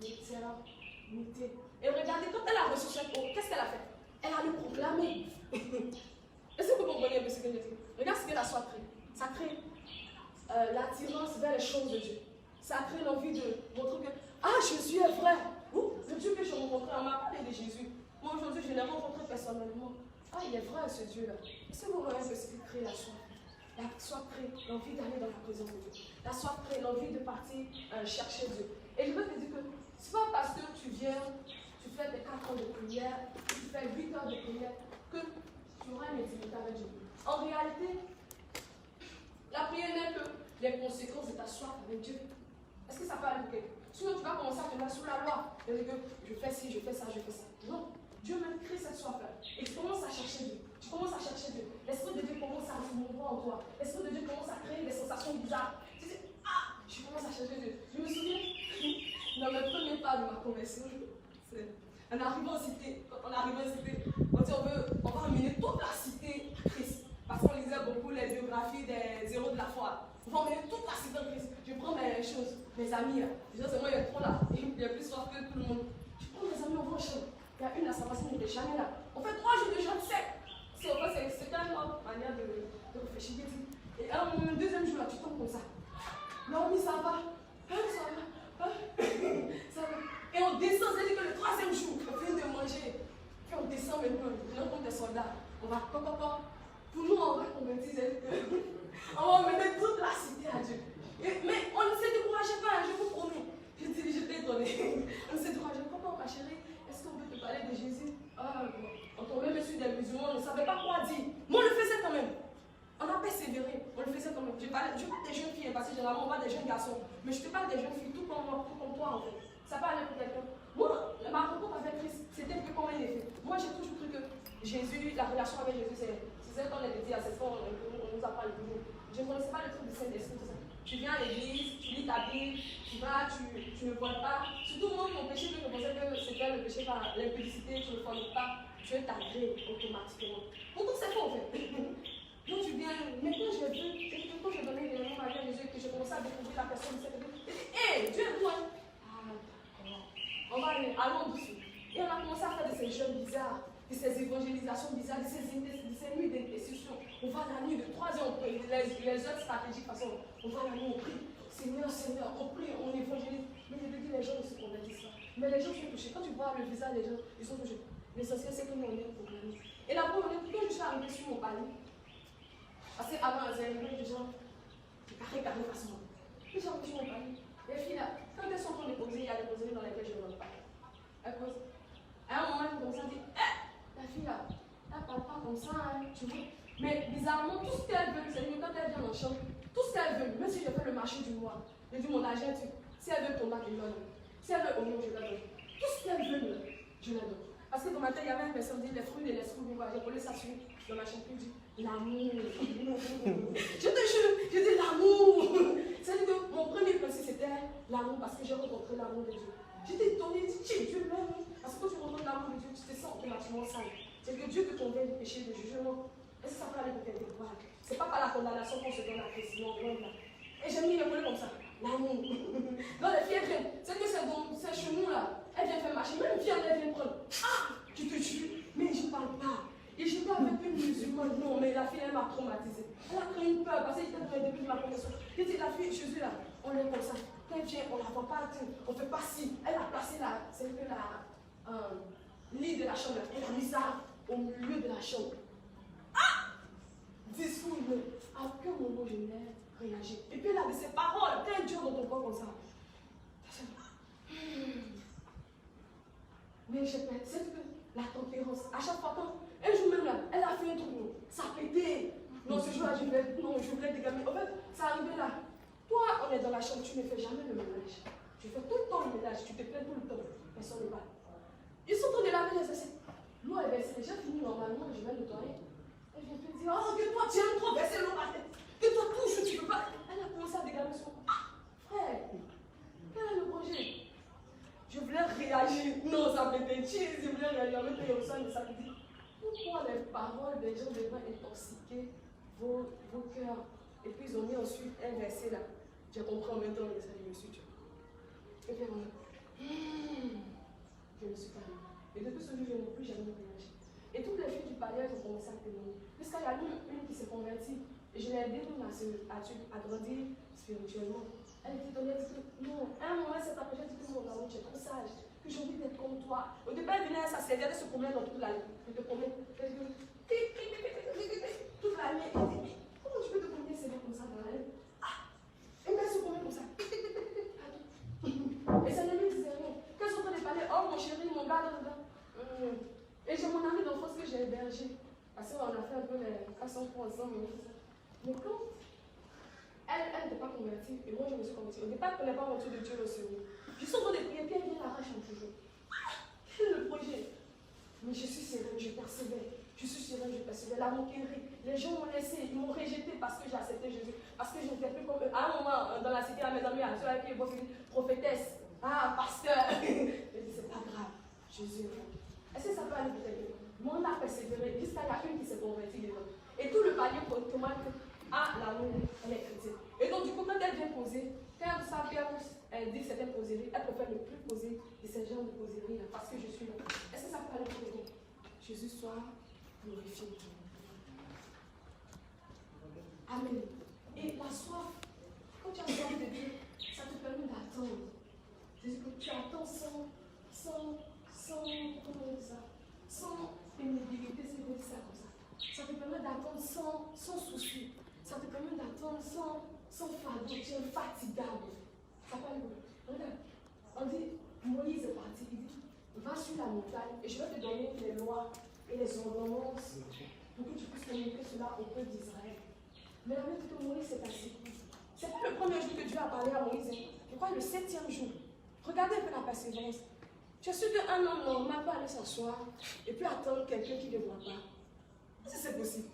l'éternité. Et regardez, quand elle a reçu cette eau, qu'est-ce qu'elle a fait? Elle a le proclamé. Est-ce que vous comprenez un peu ce que je dis? Regarde ce que la soif crée. Ça crée l'attirance vers les choses de Dieu. Ça crée l'envie de montrer que, ah, Jésus est vrai. Le Dieu que je rencontrais, on m'a parlé de Jésus. Moi aujourd'hui, je l'ai rencontré personnellement. Ah, il est vrai ce Dieu-là. Est-ce que vous voyez ce qui crée la soif? La soif crée l'envie d'aller dans la présence de Dieu. La soif crée l'envie de partir chercher Dieu. Et je veux te dire que ce n'est pas parce que tu viens, tu fais tes 4 heures de prière, tu fais 8 heures de prière, que tu auras une intimité avec Dieu. En réalité, la prière n'est que les conséquences de ta soif avec Dieu. Est-ce que ça peut aller? Sinon, tu vas commencer à te mettre sous la loi. Et dire que je fais ci, je fais ça, je fais ça. Non. Dieu même crée cette soif-là. Et tu commences à chercher Dieu. Tu commences à chercher Dieu. L'Esprit de Dieu commence à se mouvoir en toi. L'Esprit de Dieu commence à créer des sensations bizarres. Tu dis, ah, je commence à chercher Dieu. Je me souviens, dans le premier pas de ma conversion, en arrivant en cité, quand on arrive en cité, on dit on va amener toute la cité à Christ. Parce qu'on lisait beaucoup les biographies des héros de la foi. On va emmener toute la cité à Christ. Je prends mes choses, mes amis. Déjà, c'est moi, il est trop là. Il est plus fort que tout le monde. Je prends mes amis, on va en chambre. Il y a une à sa façon, il n'était jamais là. On fait 3 jours de jeûne sec. C'est une autre manière de réfléchir. Et le deuxième jour, là, tu tombes comme ça. Non, mais ça va. Ça va. Ça va. Et on descend, c'est-à-dire que le 3e jour, on vient de manger. Puis on descend maintenant, on est comme des soldats. On va pour nous, on va convertir, c'est-à-dire que on va emmener toute la cité à Dieu. Mais on ne s'est découragé pas, je vous promets. J'étais étonnée. On ne s'est découragé pas, ma chérie. Est-ce qu'on peut te parler de Jésus? On tombait même sur des musulmans, on ne savait pas quoi dire. Mais on le faisait quand même. On a persévéré, on le faisait quand même. Je parle des jeunes filles, parce que généralement on parle des jeunes garçons. Mais je te parle des jeunes filles, tout comme moi, tout comme toi en fait. Ça peut aller pour quelqu'un. Moi, ma rencontre avec Christ, c'était que comme un effet. Moi, j'ai toujours cru que Jésus, la relation avec Jésus, c'est qu'on est dit à cette fois, on nous a parlé toujours. Je ne connaissais pas le truc du Saint-Esprit, tout ça. Tu viens à l'église, tu lis ta Bible, tu vas, tu ne vois pas. Surtout moi, mon péché, je pensais que c'était le péché par l'impudicité, tu ne formes pas, tu es tagré automatiquement. Pourtant, c'est faux en fait. Donc tu viens, maintenant j'ai vu, quand j'ai donné les noms à Jésus, que j'ai commencé à découvrir la personne de cette vie, j'ai dit, hé, Dieu est loin. Ah, d'accord. On va aller, allons dessus. Et on a commencé à faire de ces jeûnes bizarres, de ces évangélisations bizarres, de ces nuits d'intercession. On va la nuit de 3 heures, on prie. Les autres stratégiques, de toute façon, on va la nuit, on prie. Seigneur, Seigneur, on prie, on évangélise. Mais je te dis, les gens ne se convertissent pas. Mais les gens sont touchés. Quand tu vois le visage des gens, ils sont touchés. L'essentiel, c'est que nous, on est proclamés. Et là, quand je suis arrivée sur mon palier, parce qu'avant, elles avaient des gens carré facilement. Puis j'ai reçu mon palier. Les filles là, quand elles sont en train de poser, il y a des poseries dans lesquelles je ne rentre pas. Elles posent. À un moment, elles commencent à dire, la fille là, elle ne parle pas comme ça, hein, tu vois. Mais bizarrement, tout ce qu'elle veut, c'est-à-dire quand elle vient en chambre, tout ce qu'elle veut, même si je fais le marché du mois, je dis mon agent, si elle veut tomate, je la donne. Si elle veut oignon, je la donne. Tout ce qu'elle veut, je la donne. Parce que dans ma tête, il y avait une personne qui dit les fruits de l'esprit, j'ai collé ça sur dans ma chambre, dit l'amour. Je te jure, je dis l'amour. C'est-à-dire que mon premier principe c'était l'amour parce que j'ai rencontré l'amour de Dieu. J'étais étonnée, je dis Dieu m'aime. Parce que quand tu rencontres l'amour de Dieu, tu te sens automatiquement sale. C'est que Dieu te convainc du péché, du jugement. Est-ce que ça peut aller pour quelque part? C'est pas par la condamnation qu'on se donne à Christ, non, loin de là. Et j'ai mis les mots comme ça. L'amour. Dans les filles, elles viennent. C'est que c'est dans ces chemins-là. Elles viennent faire marcher. Même une fille, elle vient prendre. Ah, tu te tues. Mais je ne parle pas. Et je n'étais avec une musulmane. Non, mais la fille, elle m'a traumatisée. Elle a créé une peur parce qu'elle était dans le début de ma conversion. J'ai dit, la fille, Jésus là, on est comme ça. Quand elle vient, on ne la voit pas. On ne fait pas si. Elle a placé là. C'est que la lit de la chambre. Elle a mis ça au milieu de la chambre. Ah! Discours, mais à aucun moment je n'ai réagi. Et puis là, de ces paroles, quand elle dure dans ton corps comme ça. Mais je pète, c'est que la tempérance, à chaque fois quand, un jour même là, elle a fait un truc, ça pétait. Non, ce jour-là, je voulais dégamer. En fait, ça arrivait là. Toi, on est dans la chambre, tu ne fais jamais le ménage. Tu fais tout le temps le ménage, tu te plains tout le temps. Personne ne parle. Ils sont en train de laver les assiettes. L'eau est versée, déjà fini normalement, je vais nettoyer. Elle vient te dire, oh, que toi, tu aimes trop verser l'eau par tête. Que toi, touche, tu ne peux pas. Elle a commencé à dégager son. Frère, quel est le projet? Je voulais réagir. Non, ça m'était cheese. Je voulais réagir avec les options de ça. Je dis, pourquoi les paroles des gens devraient intoxiquer vos cœurs? Et puis ils ont mis ensuite un verset là. J'ai compris en même temps le message, je me suis tué. Et puis voilà. Je me suis parlé. Et depuis ce jour, je n'ai plus jamais réagi. Et toutes les filles du palais ont commencé à témoigner. Jusqu'à y a une qui s'est convertie. Et je l'ai aidée à grandir spirituellement. Elle était donnée, elle dit que non, un moment, elle s'est approchée, elle dit que mon amour, tu es trop sage, que j'ai envie d'être comme toi. Au départ, elle venait à sa serviette, elle se promenait dans toute la nuit. Elle te promenait. Elle dit, toute la nuit, elle dit, comment tu peux te promener comme ça dans la nuit? Et elle se promenait comme ça. Et sa amie disait rien. Quand ils sont en train de parler, oh mon chéri, mon gars, et j'ai mon ami d'enfance que j'ai hébergé. Parce qu'on a fait un peu les façons pour ensemble. Mais quand elle n'était pas convertie, et moi je me suis convertie. Au départ, elle ne connaît pas mon Dieu de Dieu au Seigneur. Je suis en train de prier, puis elle vient l'arrache en toujours. Quel est le projet? Mais je suis sereine, je persévère. Je suis sereine, je persévère. La moquerie. Les gens m'ont laissé, ils m'ont rejeté parce que j'ai accepté Jésus. Parce que je n'étais plus comme eux. À un moment, dans la cité, à mes amis, à ceux avec qui ils bossent, prophétesse. Ah, pasteur. Je dis, c'est pas grave. Jésus est là. Est-ce que ça peut aller peut-être? Moi, on a persévéré jusqu'à la une qui s'est convertie dedans. Et tout le palier pour témoigner que, ah, l'amour, elle est chrétienne. Et donc, du coup, quand elle vient poser, quand elle dit que c'est une poserie, elle préfère ne plus poser de ce genre de poserie là, parce que je suis là. Est-ce que ça peut aller pour vous? Jésus soit glorifié. Amen. Et la soif, quand tu as soif de Dieu, ça te permet d'attendre. C'est-à-dire que tu attends comment on dit ça? Sans pénibilité, c'est comme ça. Ça te permet d'attendre sans souci. Ça te permet d'attendre sans fardeau. Tu es infatigable. Ça parle de. Regarde, on dit, Moïse est parti. Il dit, va sur la montagne et je vais te donner les lois et les ordonnances pour que tu puisses communiquer cela au peuple d'Israël. Mais la même chose que Moïse s'est passé. Ce n'est pas le premier jour que Dieu a parlé à Moïse. Je crois le 7e jour. Regardez un peu la persévérance. Tu es sûr qu'un homme normal peut aller s'asseoir et puis attendre quelqu'un qui ne voit pas? Si c'est possible.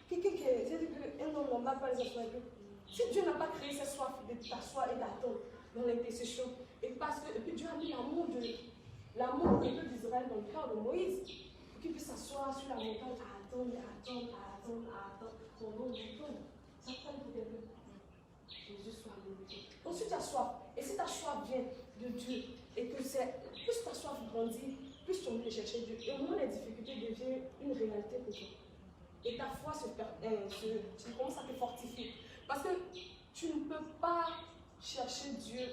Quelqu'un qui est. C'est-à-dire qu'un homme normal peut aller s'asseoir et puis. Si Dieu n'a pas créé cette soif de t'asseoir et d'attendre dans l'intercession, et puis Dieu a mis l'amour du peuple d'Israël dans le cœur de Moïse, pour qu'il puisse s'asseoir sur la montagne à attendre. Pendant longtemps. Ça prend pour quelqu'un. Jésus soit glorifié. Ensuite, tu as soif. Et si ta soif vient de Dieu, et que plus ta soif grandit, plus tu as envie de chercher Dieu, et au moins les difficultés deviennent une réalité pour toi. Et ta foi commence à te fortifier. Parce que tu ne peux pas chercher Dieu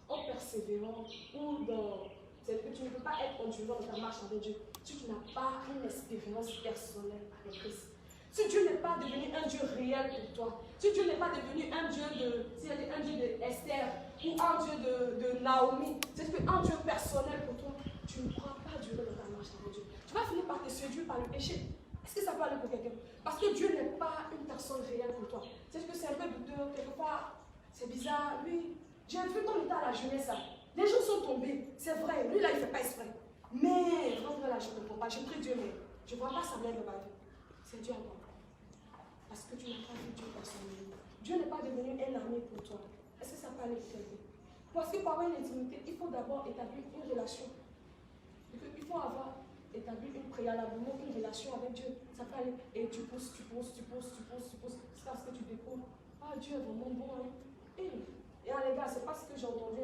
en persévérant ou dans. C'est que tu ne peux pas être endurant dans ta marche avec Dieu si tu n'as pas une expérience personnelle avec Christ. Si Dieu n'est pas devenu un Dieu réel pour toi, si Dieu n'est pas devenu un Dieu de Esther ou un Dieu de Naomi, c'est un Dieu personnel pour toi, tu ne pourras pas durer dans ta marche avec Dieu. Tu vas finir par te séduire par le péché. Est-ce que ça peut aller pour quelqu'un? Parce que Dieu n'est pas une personne réelle pour toi. C'est que c'est un peu douteux, quelque part, c'est bizarre. Lui, j'ai vu ton état à la jeunesse. Les gens sont tombés, c'est vrai. Lui là, il ne fait pas exprès. Mais, rentre là, je ne comprends pas. Je prie Dieu, mais je ne vois pas sa main dans ma vie. C'est Dieu à moi. Parce que tu n'as pas vu Dieu personnellement. Dieu n'est pas devenu un ami pour toi. Est-ce que ça peut aller pour quelqu'un? Parce que pour avoir une intimité, il faut d'abord établir une relation. Il faut avoir établi préalablement une relation avec Dieu. Ça peut aller. Et tu pousses. C'est parce que tu découvres. Ah, Dieu est vraiment bon. Hein? Et les gars, c'est pas ce que j'ai entendu.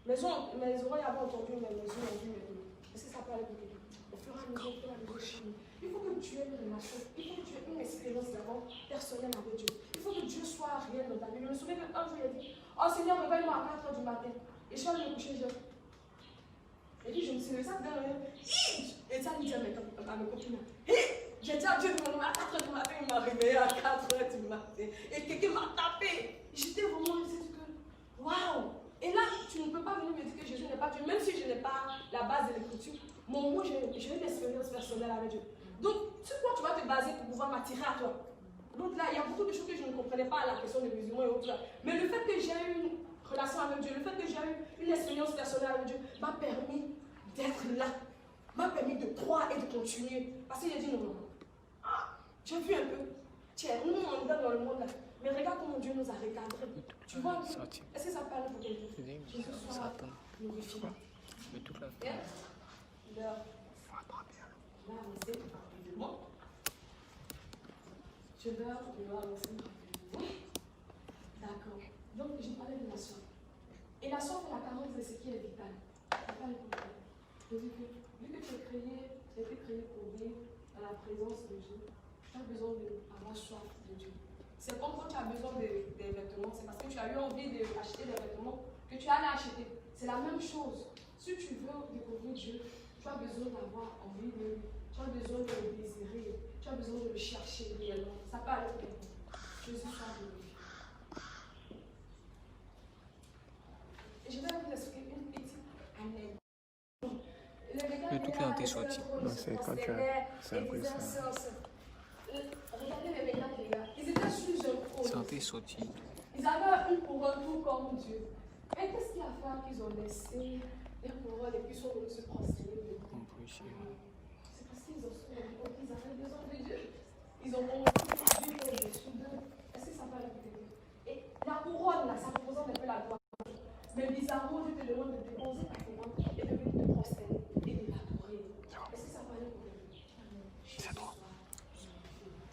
Mes oreilles avaient entendu, mais mes yeux ont vu. Est-ce que ça peut aller pour quelqu'un? Au fur et à mesure, il faut que tu aies une relation. Il faut que tu aies une expérience d'abord personnelle avec Dieu. Il faut que Dieu soit réel dans ta vie. Je me souviens qu'un jour, il a dit, oh Seigneur, réveille-moi à 4h du matin. Et je suis allée me coucher jeune. Et puis je me suis levée ça dans le. Et ça dit à mes copines. J'ai dit à Dieu de me lever à 4h du matin, il m'a réveillé à 4h du matin. Et quelqu'un m'a tapé. J'étais vraiment dit que waouh! Et là, tu ne peux pas venir me dire que Jésus n'est pas Dieu, même si je n'ai pas la base de l'écriture. J'ai une expérience personnelle avec Dieu. Donc, sur quoi tu vas te baser pour pouvoir m'attirer à toi? L'autre là, il y a beaucoup de choses que je ne comprenais pas à la question des musulmans et autres là. Mais le fait que j'ai eu une relation avec Dieu, le fait que j'ai eu une expérience personnelle avec Dieu m'a permis d'être là, m'a permis de croire et de continuer. Parce que j'ai dit non, non, non. Ah, j'ai vu un peu. Tiens, nous on est dans le monde là. Mais regarde comment Dieu nous a recadrés. Tu vois, est-ce que ça parle pour quelqu'un? Jésus soit glorifié. Yeah. Là, avancez rapidement. Je vais avancer rapidement. D'accord. Donc, j'ai parlé de la soif. Et la soif est la carence de ce qui est vital. C'est pas le problème. C'est-à-dire que, vu que tu as été créé pour vivre dans la présence de Dieu, tu as besoin d'avoir soif de Dieu. C'est comme quand tu as besoin des vêtements, c'est parce que tu as eu envie d'acheter des vêtements que tu as allé acheter. C'est la même chose. Si tu veux découvrir Dieu, tu as besoin d'avoir envie de lui. Tu as besoin de le désirer. Tu as besoin de le chercher réellement. Ça peut aller pour toi. Jésus soit glorifié. Et je vais vous expliquer une petite anecdote. Le tout qui a été sorti. Non, c'est quand tu as. C'est un peu ça. Regardez les médailles, les gars. Ils étaient sur un trône. Ça a été sorti. Ils avaient une couronne tout comme Dieu. Et qu'est-ce qu'il a fait qu'ils ont laissé les couronnes et puis ils sont venus se prosterner devant? C'est parce qu'ils avaient besoin de Dieu. Ils ont compris que Dieu est au-dessus d'eux. Est-ce que ça va leur aider? Et la couronne, là, ça représente un peu la gloire. Mais bizarrement, Dieu te demande de déposer ta couronne et de venir te prosterner et de l'adorer. Est-ce que ça va leur aider? C'est bon.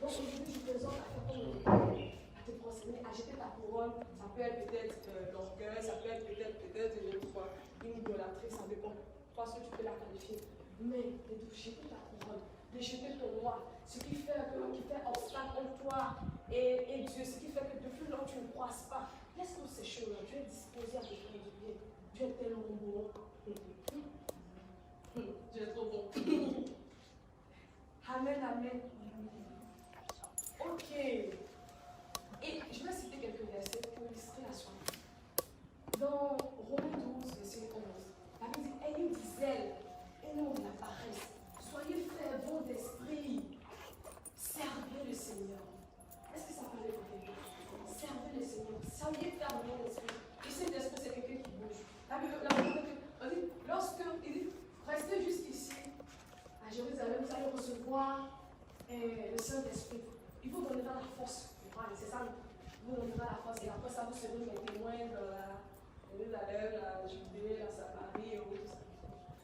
Donc aujourd'hui, je te présente à faire comme à te prosterner, à jeter ta couronne. Ça peut être peut-être l'orgueil, ça peut être peut-être une idolâtrie, ça dépend. Toi, ce que tu peux la qualifier. Mais de jeter ta couronne, de jeter ton roi, ce qui fait obstacle entre toi et Dieu, ce qui fait que depuis lors tu ne croises pas. Laisse-nous ces choses-là. Dieu est disposé à te faire du bien. Dieu est tellement bon. Dieu est trop bon. Amen, amen. Ok. Et je vais citer quelques versets pour illustrer la soif. Dans Romains 12, verset 11, la Bible dit: ayez du zèle et non de la paresse. Soyez fervents d'esprit. Servez le Seigneur. Est-ce que ça parlait pour quelqu'un? Servez le Seigneur. Soyez fervents d'esprit. Et cet esprit, c'est quelqu'un qui bouge. La Bible dit, lorsque il dit, restez jusqu'ici, à Jérusalem, vous allez recevoir le Saint-Esprit. Il vous donnera la force. C'est ça, vous donnera la force. Et après ça, vous serez mes témoins dans la Jérusalem, la Judée, la Samarie et tout ça.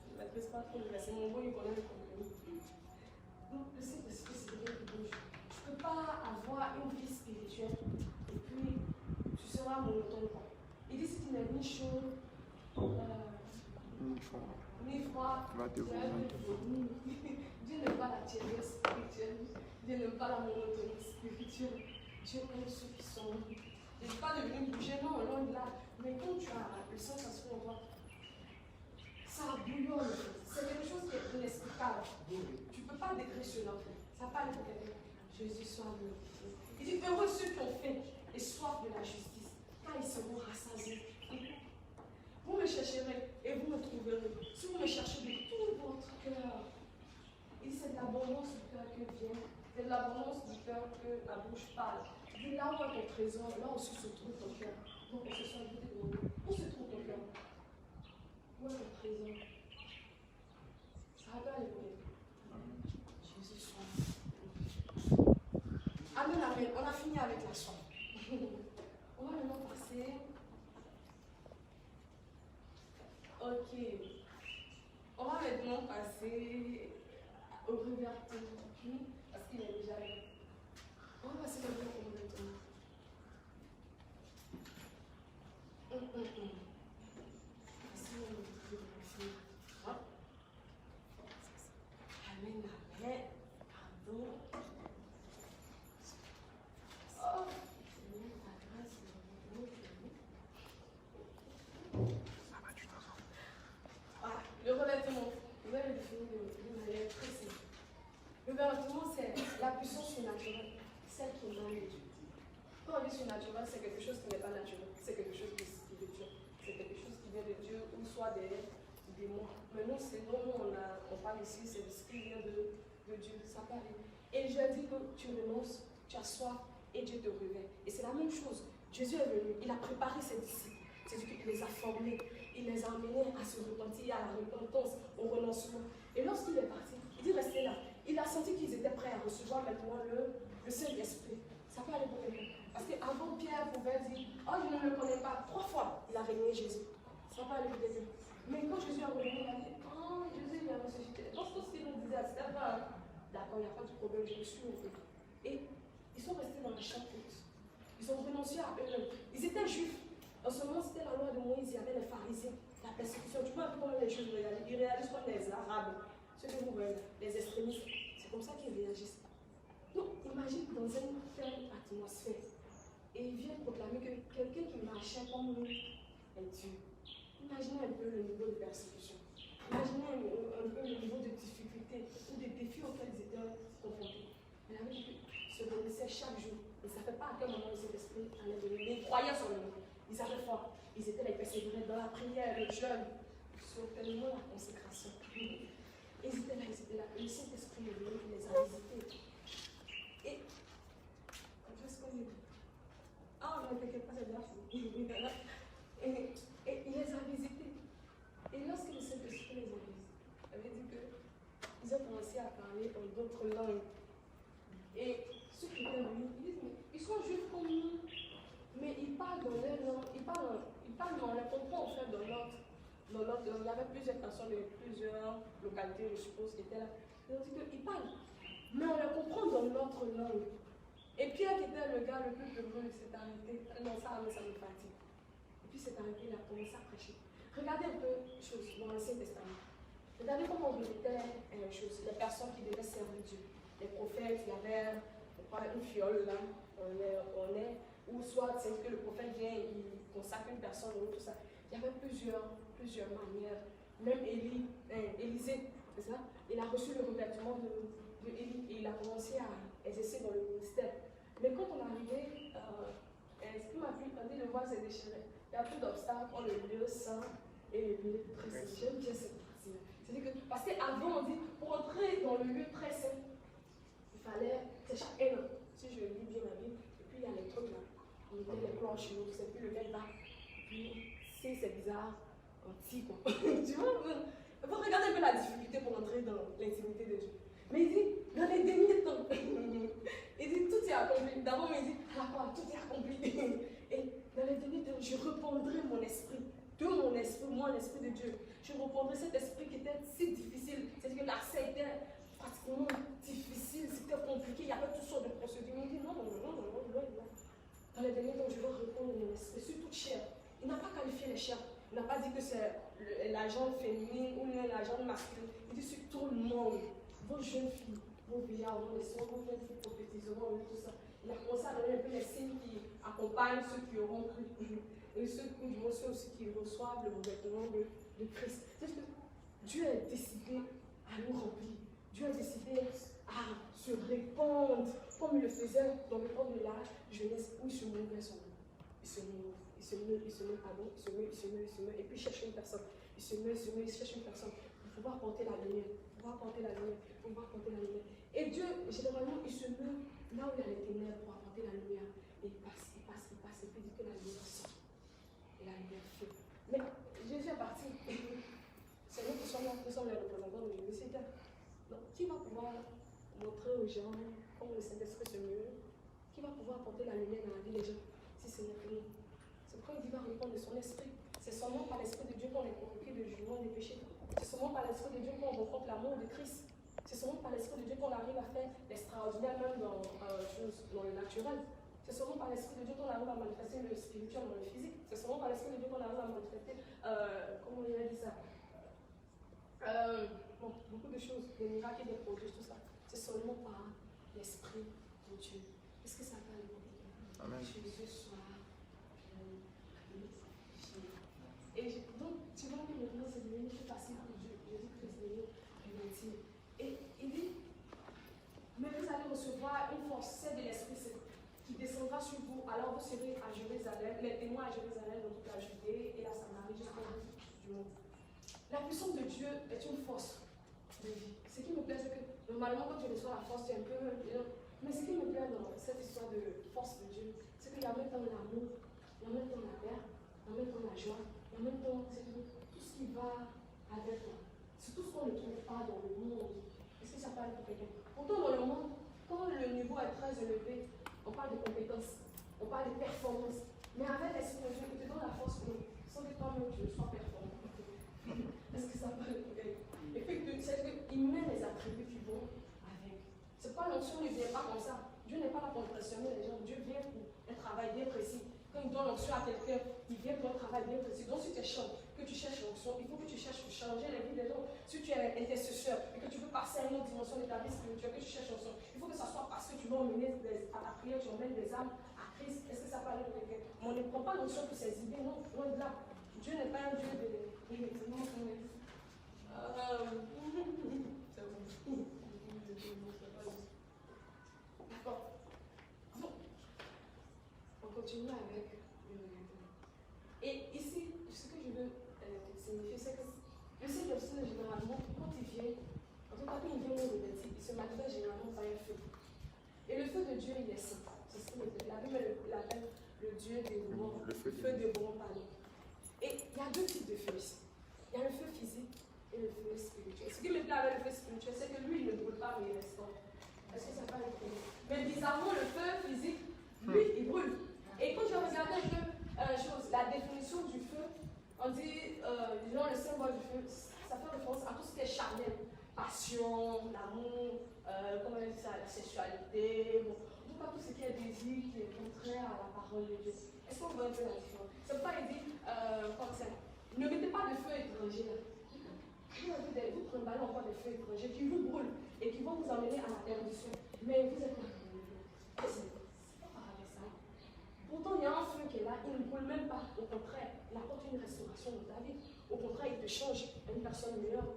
Je ne maîtrise pas trop le verset. Mon bon, il connaît le contenu. Donc, le Saint-Esprit, c'est quelqu'un qui bouge. Tu ne peux pas avoir une vie spirituelle et puis tu seras monotone. Il dit si tu n'es ni chaud, ni froid, tu as une Dieu n'aime pas la tiédeur spirituelle. Dieu n'aime pas la monotonie spirituelle. Dieu aime ceux qui sont. Je ne dis pas de venir bouger, non, loin de là. Mais quand tu as le Saint-Esprit en toi, ça bouillonne. C'est quelque chose qui est inexplicable. Tu ne peux pas décrire cela. Ça parle de quelqu'un. Jésus soit glorifié. Il dit heureux ceux qui ont faim et soif de la justice, car ils seront rassasiés. Vous me chercherez et vous me trouverez. Si vous me cherchez de tout votre cœur, il dit c'est de l'abondance du cœur que vient, c'est de l'abondance du cœur que la bouche parle. Il dit là où est ton trésor, là aussi se trouve ton cœur. Donc on se soit dit de nous. Où se trouve ton cœur? Où est ton trésor? Ça va pas aller. Jésus soit. Amen, amen. On a fini avec la soif. On va maintenant passer. Ok. On va maintenant passer au revertement. Parce qu'il est déjà là. On va passer maintenant au revertement. Amen, amen. Pardon. Oh, Seigneur, ta grâce est revenue. Ah, le revêtement. Vous allez le définir de manière très simple. Le revêtement, c'est la puissance surnaturelle, celle qui émane de Dieu. Quand on dit surnaturel, c'est quelque chose qui n'est pas naturel, c'est quelque chose qui est spirituel, c'est quelque chose qui vient de Dieu ou soit des démons. Mais nous, c'est nous, on parle ici, c'est ce qui vient de Dieu, ça parle. Et je dis que tu renonces, tu as soif, et Dieu te révèle. Et c'est la même chose. Jésus est venu, il a préparé ses disciples. C'est-à-dire qu'il les a formés, il les a amenés à se repentir, à la repentance, au renoncement. Et lorsqu'il est parti, il dit restez là. Il a senti qu'ils étaient prêts à recevoir maintenant le Saint-Esprit. Ça peut aller pour quelqu'un. Parce qu'avant, Pierre pouvait dire oh, je ne le connais pas. 3 fois, il a régné Jésus. Ça peut aller pour quelqu'un. Mais quand Jésus a revenu, il a dit oh, Jésus, il a ressuscité. Donc, tout ce qu'il nous disait, c'était pas d'accord, il n'y a pas de problème, je me suis levé. Et ils sont restés dans la chambre haute. Ils ont renoncé à eux-mêmes. Ils étaient juifs. En ce moment, c'était la loi de Moïse, il y avait les pharisiens, la persécution. Tu vois un peu comment les Juifs réalisent. Ils réalisent comme les Arabes, ceux que vous voyez, les extrémistes. C'est comme ça qu'ils réagissent. Donc, imagine dans une telle atmosphère, et ils viennent proclamer que quelqu'un qui marchait comme nous est Dieu. Imaginez un peu le niveau de persécution. Imaginez un peu le niveau de difficulté ou des défis auxquels ils étaient confrontés. Il avait dit qu'ils se renaissaient chaque jour. Ils ne savaient pas à quel moment le Saint-Esprit allait venir. Mais ils croyaient sur le nom. Ils avaient foi. Ils étaient les persévérés dans la prière, le jeûne, certainement la consécration. Ils étaient là, ils étaient là. Et le Saint-Esprit est venu, il les a visités. Et, qu'est-ce qu'on dit? Ah, ne t'inquiète pas, c'est bien fini. Et il les a visités. Et lorsque le Saint-Esprit les a visités, il avait dit qu'ils ont commencé à parler en d'autres langues. Et ceux qui étaient venus, ils disent, mais ils sont juifs comme nous. Mais ils parlent dans leur langue, ils parlent, mais on les comprend en fait dans notre langue. Il y avait plusieurs personnes de plusieurs localités, je suppose, qui étaient là. Ils ont dit qu'ils parlent, mais on les comprend dans notre langue. Et Pierre, qui était le gars le plus heureux, il s'est arrêté. Non, ça me fatigue. Et puis il s'est arrêté, il a commencé à prêcher. Regardez un peu les choses dans l'Ancien Testament. Regardez comment on mettait les choses, les personnes qui devaient servir Dieu. Les prophètes, il y avait une fiole là, on est ou soit c'est que le prophète vient, il consacre une personne ou tout ça. Il y avait plusieurs manières. Même Élisée, c'est ça? Il a reçu le revêtement de Élie et il a commencé à exercer dans le ministère. Mais quand on est arrivé, ce qui m'a dit, le voile s'est déchiré. Il y a plus d'obstacles entre le lieu saint et le lieu très saint. J'aime bien cette partie-là. C'est-à-dire que, parce qu'avant, on dit, pour entrer dans le lieu très saint, il fallait, c'est chaque un an, si je lis bien ma Bible, et puis il y a les trucs là. On mettait les planches, on ne sait plus lequel va. Puis, si c'est bizarre, on tire quoi. Tu vois, il faut regarder un peu la difficulté pour entrer dans l'intimité de Dieu. Mais il dit, dans les derniers temps, il dit, tout est accompli. D'abord, il dit, à la croix, tout est accompli. Et dans les derniers temps, je répandrai mon esprit. De mon esprit, moi, l'esprit de Dieu. Je répandrai cet esprit qui était si difficile. C'est-à-dire que l'accès était pratiquement difficile, c'était compliqué, il y avait toutes sortes de procédures. Il dit, non. Dans les derniers temps, je vais répondre mon esprit sur toute chair. Il n'a pas qualifié les chairs. Il n'a pas dit que c'est la jambe féminine ou la jambe masculine. Il dit sur tout le monde. Vos jeunes filles, vos vieillards, vos naissances, vos jeunes filles prophétiseront, tout ça. Il a commencé à donner un peu les signes qui accompagnent ceux qui auront cru. Et ceux aussi qui reçoivent le revêtement de Christ. C'est que Dieu est décidé à nous remplir. Dieu a décidé à se répandre comme il le faisait dans le temps de la jeunesse où il se mouvait son nom. Il se meut, et puis il cherche une personne. Il cherche une personne pour pouvoir porter la lumière. Et Dieu, généralement, il se meut là où il y a les ténèbres pour apporter la lumière. Et il passe, et puis il dit que la lumière sort. Et la lumière fait. Mais Jésus est parti. C'est nous qui sommes les représentants de Jésus. Donc, qui va pouvoir montrer aux gens comment le Saint-Esprit se meut? Qui va pouvoir apporter la lumière dans la vie des gens? Si ce n'est que nous. C'est pourquoi il dit va répondre de son esprit. C'est seulement par l'Esprit de Dieu qu'on est convoqué de jugement des péchés. C'est seulement par l'Esprit de Dieu qu'on rencontre l'amour de Christ. C'est seulement par l'Esprit de Dieu qu'on arrive à faire l'extraordinaire même dans le naturel. C'est seulement par l'Esprit de Dieu qu'on arrive à manifester le spirituel dans le physique. C'est seulement par l'Esprit de Dieu qu'on arrive à manifester, comment il a dit ça, beaucoup de choses, des miracles, des prodiges, tout ça. C'est seulement par l'Esprit de Dieu. Est-ce que ça va aller? Amen. Jésus soit. Et donc, tu vois que maintenant c'est devenu plus facile pour Dieu. Jésus-Christ est venu réventir. Et il dit, mais vous allez recevoir une force, celle de l'Esprit Saint, qui descendra sur vous. Alors vous serez à Jérusalem, les témoins à Jérusalem, dans toute la Judée et la Samarie, jusqu'au bout du monde. La puissance de Dieu est une force de vie. Ce qui me plaît, c'est que normalement, quand tu reçois la force, tu es un peu. Mais ce qui me plaît dans cette histoire de force de Dieu, c'est qu'il y a en même temps l'amour, il y a en même temps la paix, il y a en même temps la joie, il y a en même temps tout ce qui va avec toi. C'est tout ce qu'on ne trouve pas dans le monde. Est-ce que ça parle pour quelqu'un? Pourtant, dans le monde, quand le niveau est très élevé, on parle de compétences, on parle de performance. Mais avec l'esprit de Dieu, il te donne la force sans que toi-même tu ne sois performant. Est-ce que ça parle pour quelqu'un? Et puis, c'est qu'il met les attributs qui vont avec. C'est pas l'onction ne vient pas comme ça. Dieu n'est pas là pour impressionner les gens. Dieu vient pour un travail bien précis. Quand il donne l'onction à quelqu'un, il vient pour un travail bien précis. Donc, si tu es chaud, que tu cherches l'onction, il faut que tu cherches pour changer la vie des gens. Si tu es intercesseur et que tu veux passer à une autre dimension de ta vie spirituelle, que tu cherches l'onction, il faut que ça soit parce que tu vas emmener à la prière, tu emmènes des âmes à Christ. Est-ce que ça parle de quelqu'un? On ne prend pas l'onction pour ses idées, non, loin de là. Dieu n'est pas un Dieu de. D'accord. Bon. On continue avec le regrettement. Et ici, ce que je veux signifier, c'est que le Seigneur, généralement, quand il vient, en tout cas, quand il vient au regrettement, il se manifeste généralement par un feu. Et le feu de Dieu, il est saint. C'est ce qu'il la Bible l'appelle le Dieu des dévouements. Le feu des dévouements, pardon. Et il y a deux types de feux ici. Il y a le feu physique et le feu spirituel. Ce qui me plaît avec le feu spirituel, c'est que lui, il ne brûle pas, mais il restaure. Est-ce que ça va être clair? Mais bizarrement, le feu physique, lui, il brûle. Et quand je regardais un peu la définition du feu, on dit, le symbole du feu, ça fait référence à tout ce qui est charnel. Passion, l'amour, comment on dit ça, la sexualité, bon, en tout cas tout ce qui est désir, qui est contraire à la parole de Dieu. Est-ce qu'on voit un peu la différence? C'est pourquoi il dit, comme ça, ne mettez pas de feu étranger là. Vous trimballez encore des feux étrangers qui vous brûlent et qui vont vous emmener à la perdition. Mais vous êtes là. C'est pas pareil ça. Pourtant, il y a un feu qui est là, il ne brûle même pas. Au contraire, il apporte une restauration dans ta vie. Au contraire, il te change à une personne meilleure.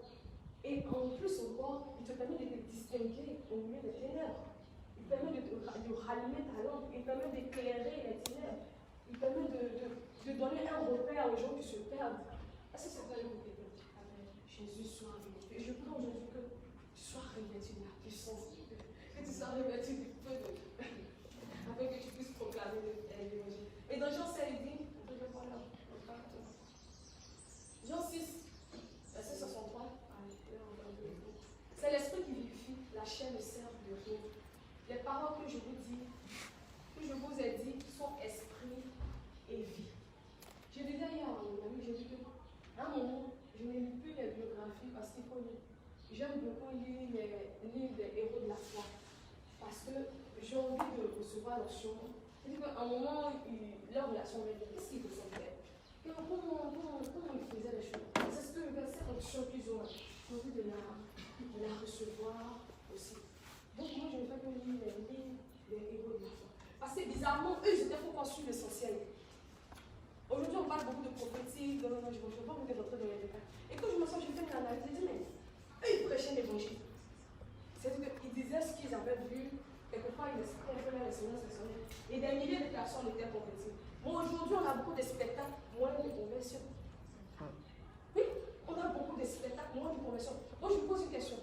Et en plus encore, il te permet de te distinguer au milieu des ténèbres. Il permet de rallumer ta lampe. Il permet d'éclairer les ténèbres. Il permet de donner un repère aux gens qui se perdent. Est-ce que ça va vous aider? Jésus soit revêtu. Et je prie aujourd'hui que tu sois revêtu de la puissance de Dieu. Que tu sois revêtu du feu de Dieu. Afin que tu puisses proclamer l'évangile. Et dans Jean 16, il dit, Jean 6, verset 63, c'est l'esprit qui vivifie, la chair ne sert de rien. Les paroles que je vous dis, que je vous ai dit, sont esprit et vie. Je disais hier à mon ami, j'ai dit qu'à un moment, je ne lis plus les biographies parce qu'il faut lire. J'aime beaucoup lire les livres des héros de la foi parce que j'ai envie de recevoir leur surnom. C'est-à-dire qu'à un moment, leur relation avec Dieu, qu'est-ce qu'ils ressentaient? Comment ils faisaient les choses? C'est ce que cette onction qu'ils ont. J'ai envie de la recevoir aussi. Donc moi, je ne fais que lire les livres des héros de la foi. Parce que bizarrement, eux, ils étaient pour construire l'essentiel. Aujourd'hui, on parle beaucoup de prophétie, je ne vais pas vous rentrer dans les détails. Et quand je me sens, j'ai fait une analyse, j'ai dit, mais eux, ils prêchaient l'évangile. C'est-à-dire qu'ils disaient ce qu'ils avaient vu, quelquefois, ils expliquaient un peu leur expérience personnelle. Et des milliers de personnes étaient converties. Bon, aujourd'hui, on a beaucoup de spectacles, moins de conversions. Oui, on a beaucoup de spectacles, moins de conversions. Donc, je vous pose une question.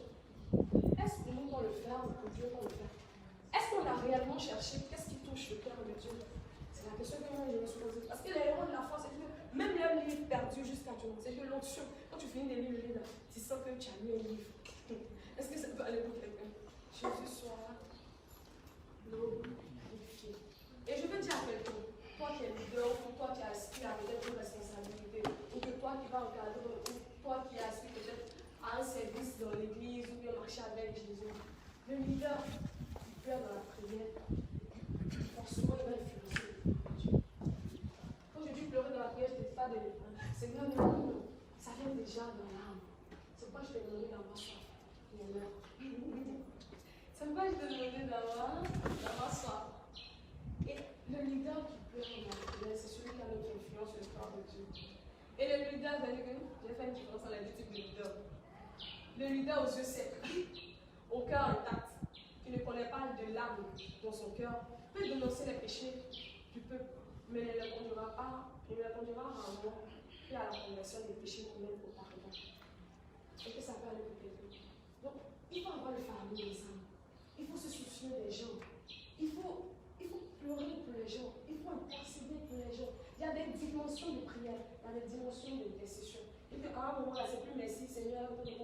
Est-ce que nous, on le faire, ou Dieu, on le faire? Est-ce qu'on a réellement cherché qu'est-ce qui touche le cœur de Dieu? C'est la question que moi je me suis posée. Parce que les héros de la foi, c'est que même les livres perdus jusqu'à aujourd'hui, c'est que l'onction, quand tu finis de lire le livre, tu sens que tu as lu un livre. Est-ce que ça peut aller pour quelqu'un? Jésus soit glorifié. Et je veux dire à quelqu'un, toi qui es leader, ou toi qui aspires à peut-être une responsabilité, ou que toi qui vas encadrer, ou toi qui aspires peut-être à un service dans l'église, ou bien marcher avec Jésus, le leader qui pleure dans la prière, forcément il va influencer. Quand je dis pleurer dans la prière, je ne dis pas de Seigneur, non, ça vient déjà dans l'âme. C'est pourquoi je t'ai demandé dans ma soif. C'est pourquoi je t'ai demandé dans ma soif. Et le leader qui pleure dans la prière, c'est celui qui a notre influence sur le corps de Dieu. Et le leader, j'ai fait une différence dans les deux types de leaders. Le leader aux yeux secs, au cœur intact, qui ne connaît pas de l'âme dans son cœur, peut dénoncer les péchés du peuple, mais ne les conduira rarement et à la conversion des péchés qu'on mène auparavant. Et que ça peut aller pour quelqu'un. Donc, il faut avoir le fardeau des âmes. Il faut se soucier des gens. Il faut pleurer pour les gens. Il faut intercéder pour les gens. Il y a des dimensions de prière. Il y a des dimensions d'intercession. Et qu'à un moment, là, c'est plus merci, Seigneur, et puis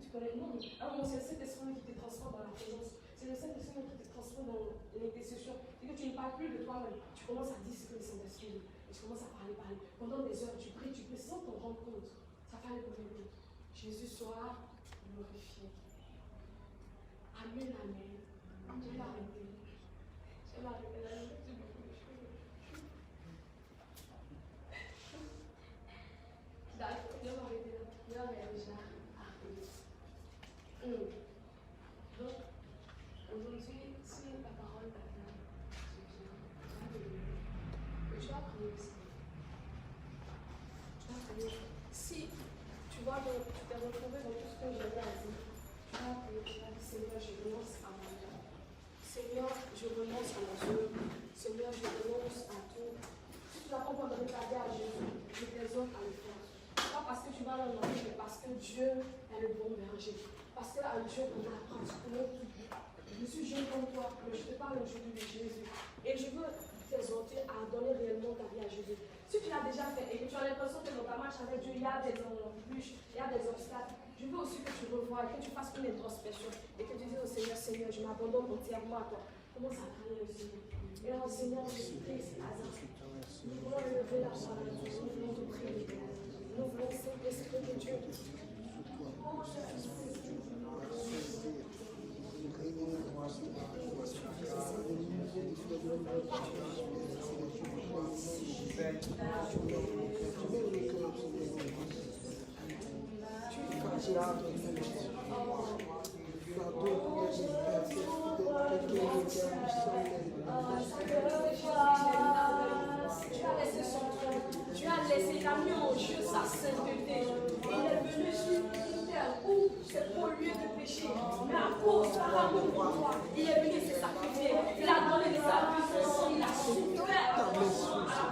tu connais. Non, à un moment, c'est le Saint-Esprit qui te transforme dans la présence. C'est le Saint-Esprit qui te transforme dans l'intercession. Et que tu ne parles plus de toi-même. Tu commences à dire ce que le Saint-Esprit dit. Et tu commences à parler. Pendant des heures, tu pries sans t'en rendre compte. Ça fait le premier. Jésus soit glorifié. Amen, amen. Je vais arrêter. Je vais arrêter là. D'accord, je vais arrêter là. Je vais déjà arrêter. Donc, aujourd'hui, si la parole t'a fait, tu vas prier aussi. Si tu vois, donc, tu t'es retrouvé dans tout ce que j'avais à dire, tu vas prier, tu vas dire, Seigneur, je renonce à ma vie. Seigneur, je renonce à mon œuvre. Seigneur, je renonce à tout. Si tu n'as pas encore donné ta vie à Jésus, je t'exhorte à le faire. Pas parce que tu vas l'honorer, mais parce que Dieu est le bon berger. Parce que à Dieu, on apprend à se connaître. Je suis jeune comme toi, mais je te parle aujourd'hui de Jésus. Et je veux t'exhorter à donner réellement ta vie à Jésus. Si tu l'as déjà fait et que tu as l'impression que dans ta marche avec Dieu, il y a des embûches, il y a des obstacles, je veux aussi que tu revoies et que tu fasses une introspection et que tu dises au Seigneur, Seigneur, je m'abandonne entièrement à toi. Commence à prier le Seigneur. Et alors, Seigneur, je prie, c'est hasard. Nous voulons lever la parole, nous voulons te prier. Nous voulons Saint-Esprit de Dieu. Tu as laissé la mis en jeu sa sainteté. Il est venu sur une terre où c'est pollué de péché. Mais à cause par amour pour toi, il est venu se sacrifier. Il a donné de sa puissance. Il a souffert à la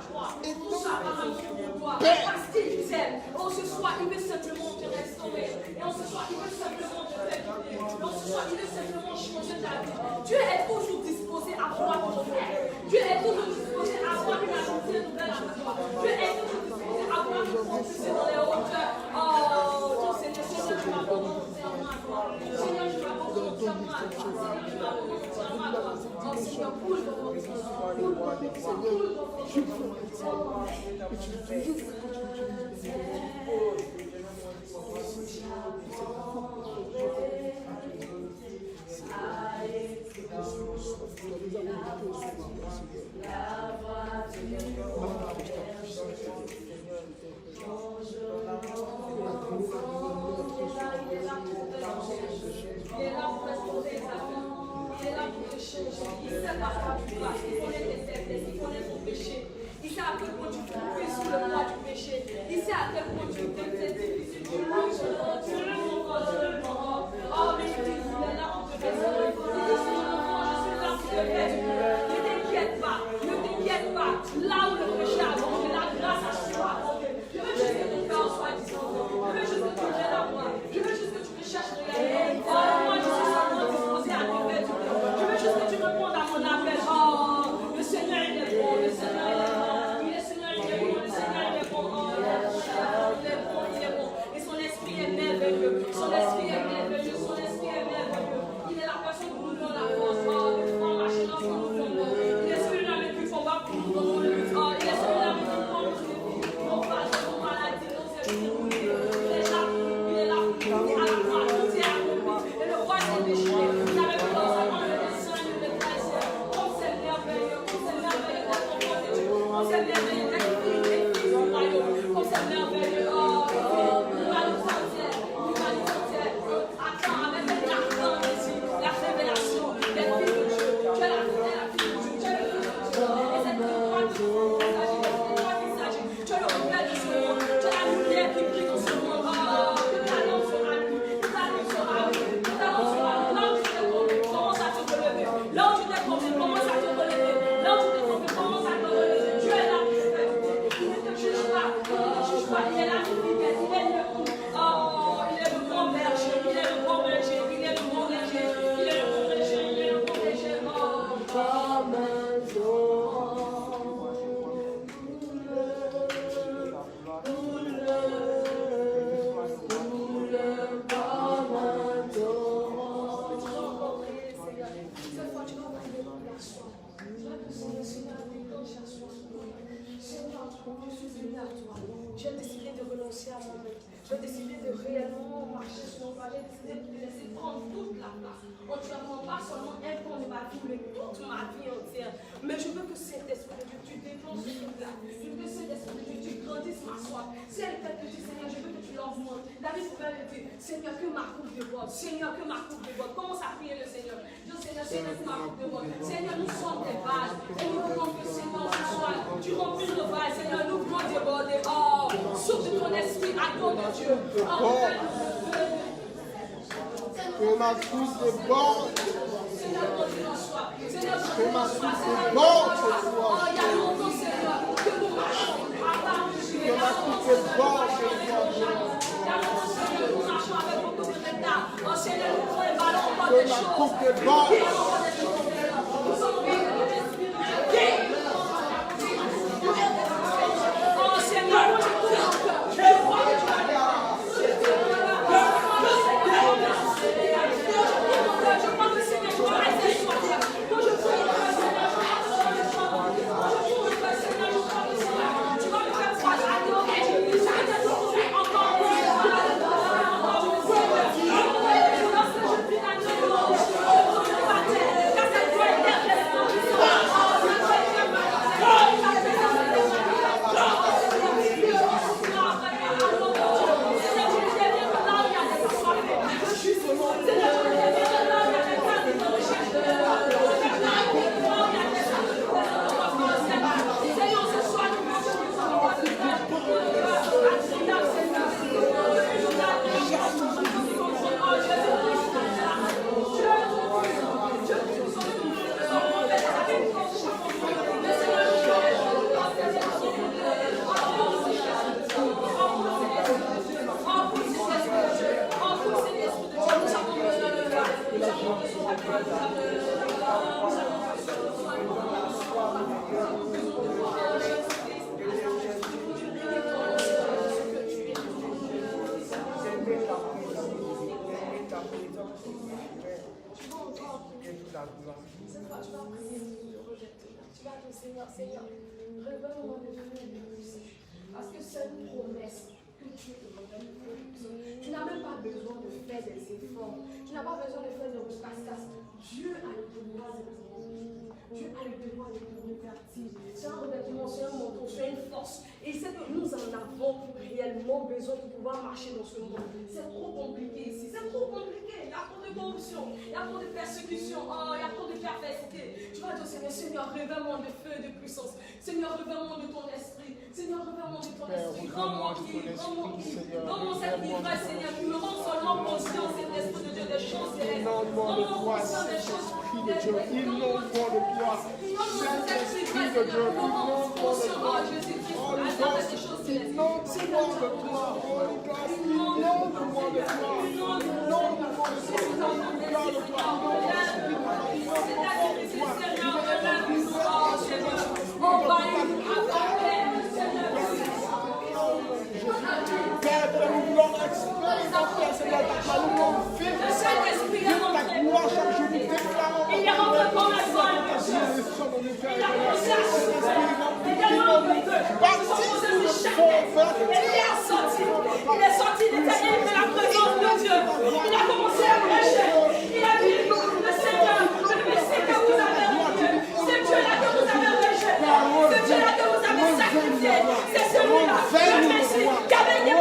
croix. Tout ça par amour pour toi. Parce qu'il t'aime. Oh, ce soir, il veut simplement te restaurer. Et en ce soir, il veut simplement te faire vivre. Et en ce soir, il veut simplement changer ta vie. Dieu est toujours disposé à voir ton frère. Dieu est toujours disposé à avoir une amitié nouvelle avec toi. Dieu est toujours disposé à voir une confiance dans les hauteurs. Oh, ton Seigneur, Seigneur, je m'abandonne entièrement à toi. Seigneur, je m'abandonne entièrement à toi. Seigneur, je m'abandonne entièrement à toi. Oh, Seigneur, coule dans mon vie. Coule dans mon vie. Coule dans mon il est là pour restaurer ta vie. Il est là pour te changer. Il sait par quoi tu passes. Il connaît tes faiblesses. Il connaît ton péché. Il sait à quel point tu vis sous le poids du péché. Il sait à quel point tu es difficile. Tu le comprends. Oh, mais il est là pour te restaurer. Il dit, son enfant, je suis là pour te restaurer. Ne t'inquiète pas. Ne t'inquiète pas. Là où le péché a grandi, la grâce a su abonder. Je veux juste que ton cœur soit disposé. Je veux juste que tu viennes à moi. Je veux juste que tu me cherches réellement. Oh, moi, je suis seulement disposé à te faire du bien. Je veux juste que tu répondes à mon appel. Oh, le Seigneur, il est bon. Le Seigneur, il est bon. Le Seigneur, il est bon. Le Seigneur, il est bon. Oh, il est bon. Il est bon. Et son esprit est merveilleux. Son esprit est merveilleux. Son esprit est merveilleux. Il est la personne qui nous donne la force. Oh, de pouvoir marcher dans son mouvement. Il est celui-là avec qui combat pour nous dans nos luttes. Oh, il est celui-là avec qui prend nos défis, nos passions, nos maladies, nos insécurités. Il est là pour nous. À la croix, tout est accompli. Et le roi s'est déchiré. Il avait pris dans sa main le dessein et le trésor. Comme c'est merveilleux. Comme c'est merveilleux d'être enfant de Dieu. Comme c'est merveilleux d'être fils du royaume. Comme c'est merveilleux. Oh, l'humanité entière. L'humanité entière. Attends, avec un carton ici. La révélation des filles de Dieu. Tu es la fille de Dieu. Tu es le fils de Dieu. Et c'est de toi qu'il s'agit. Tu es le reflet de ce monde. Tu es la lumière qui brille dans ce monde. Oh, que ta lampe sera lui. Que ta lampe sera lui. Que ta lampe sera lui. Là où tu t'es tombé, commence à te relever. Là où tu t'es tombé, commence à te relever. Là où tu t'es tombé, commence à te relever. Dieu est là pour te faire du bien. Il ne te juge pas. Il ne te juge pas. Il est là pour te faire. Il est le bon. Oh, il est le bon berger. Il est le bon berger. Il est le bon berger. Il est le bon berger. Il est le bon berger. Oh. j'ai décidé de renoncer à moi-même. J'ai décidé de réellement marcher sur mon pas. J'ai décidé de laisser prendre toute la place. Entièrement, pas seulement un pan de ma vie, mais toute ma vie entière. Mais je veux que cet esprit de Dieu, tu dépenses toute la vie. Je veux que cet esprit de Dieu, tu grandisses ma soif. Si elle fait petit, Seigneur, je veux que tu l'augmentes. David pouvait le dire, Seigneur, que ma coupe déborde. Seigneur, que ma coupe déborde. Commence à prier le Seigneur. Dis au Seigneur, Seigneur, que ma coupe déborde. Seigneur, nous sommes des vases. Et nous voulons que Seigneur, ce soir, tu remplis nos vases. Seigneur, nous voulons déborder. Oh, souffle de ton esprit à ton de Dieu. Oh, que ma coupe déborde. Seigneur, remplis nos soif. Seigneur, Que ma coupe déborde ce oh, soir. il y a longtemps, Seigneur, que nous marchons à part de Dieu. Que ma coupe déborde ce soir. Il y a longtemps, Seigneur, nous marchons avec beaucoup de retard. Oh, Seigneur, nous prenons les ballons pour Que des ma choses. coupe déborde. Nous sommes obligés de respirer. Oh, Seigneur, nous te prions. Je crois que tu vas le faire. Je crois que Seigneur, tu vas rester sur terre. Quand je prie, Seigneur, je crois que Seigneur, je crois que Seigneur, tu vas me faire croire à Dieu. Je vais te trouver encore plus. Lorsque je prie à Dieu, je tourne ma tête, car cette voix est Seigneur, révèle-moi de feu de plus. Parce que c'est une promesse que Dieu te révèle. Tu n'as même pas besoin de faire des efforts. Tu n'as pas besoin de faire de casse-casse. Dieu a le pouvoir de te remplir. Dieu a le pouvoir de te revertir. C'est un revêtement, c'est un manteau, c'est une force. Et il sait que nous en avons réellement besoin pour pouvoir marcher dans ce monde. C'est trop compliqué ici. C'est trop compliqué. Il y a trop de corruption. Il y a trop de persécution. Oh, il y a trop de perversité. Tu vas dire au Seigneur, Seigneur, révèle-moi de feu et de puissance. Seigneur, révèle-moi de ton esprit. Seigneur, révèle-moi de ton esprit. Rends-moi cette ivresse, Seigneur, qui me rend seulement conscient, cet esprit de Dieu, des choses célestes. Rends-moi conscient des choses spirituelles. Inonde-moi de toi. Saint-Esprit de Dieu, inonde-moi de toi. Inonde-moi de toi. Holy Ghost, inonde-moi de toi. Inonde-moi de toi. Inonde-moi de toi. Père, nous voulons expérimenter, Seigneur, ta gloire. Nous voulons vivre ta gloire chaque jour. Nous déclarons Il est rentré dans la soirée. Il a commencé à souffrir. Également, il est sorti. Il est sorti de la présence de Dieu. Il a commencé à prêcher. Il a dit, le Seigneur, je ne sais que vous avez rejeté. C'est Dieu-là que vous avez rejeté. C'est Dieu-là que vous avez sacrifié. C'est celui-là, le Messie, qui avait été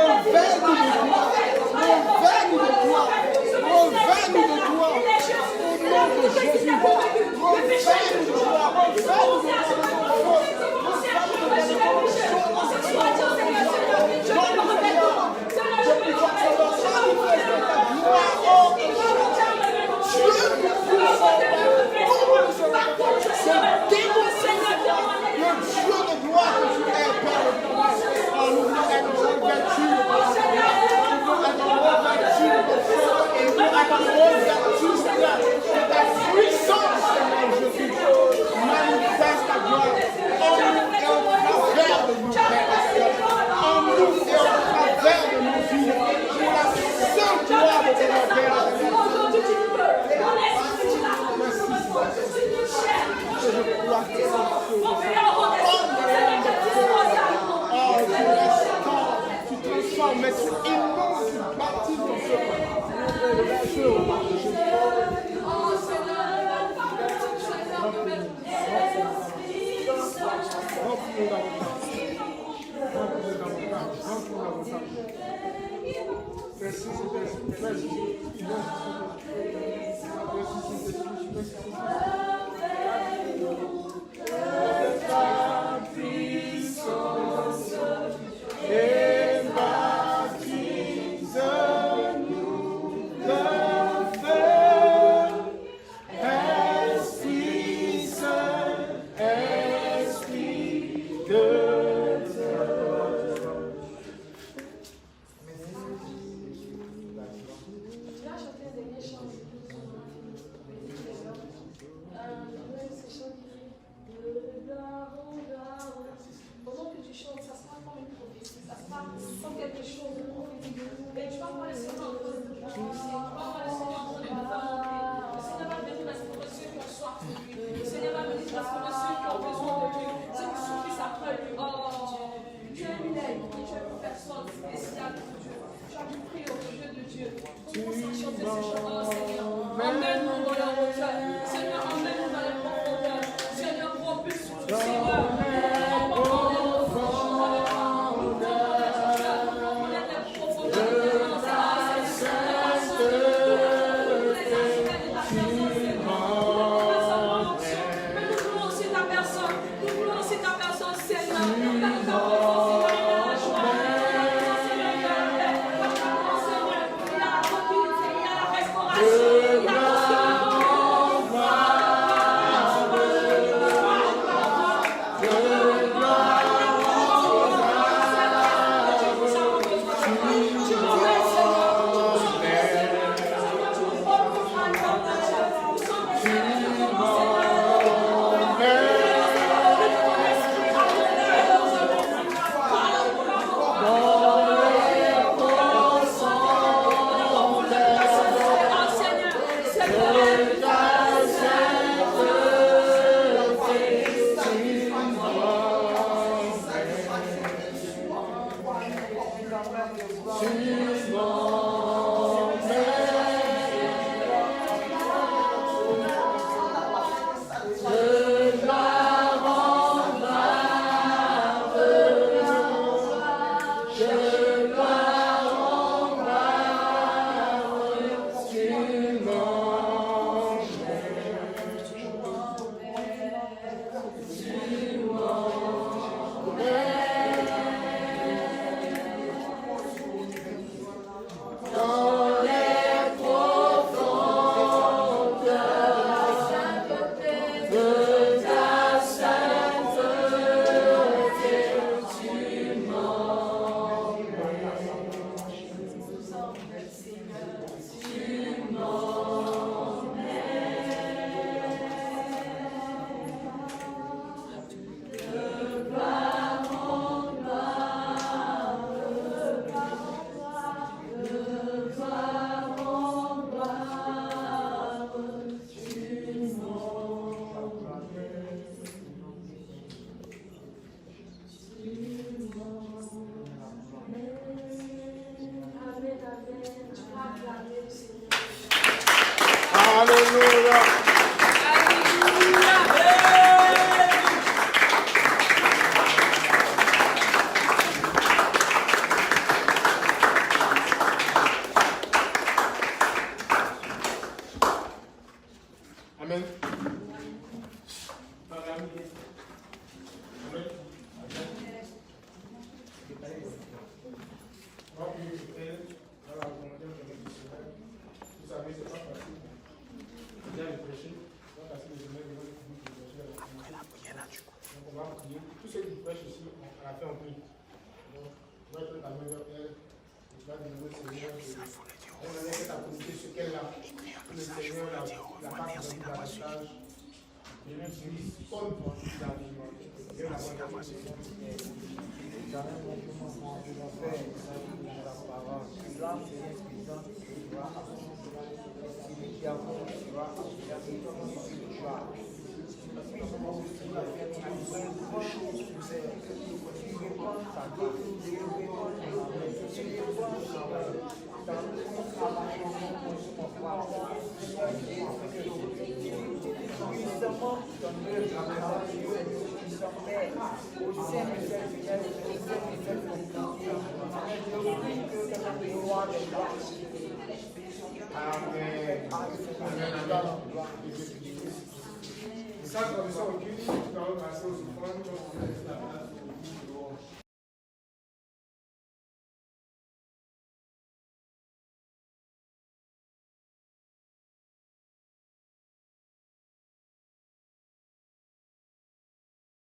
Seigneur, mettre une nom du baptême dans ce Ça, comme ça, au Guinée, tu vas passer aux souffrances.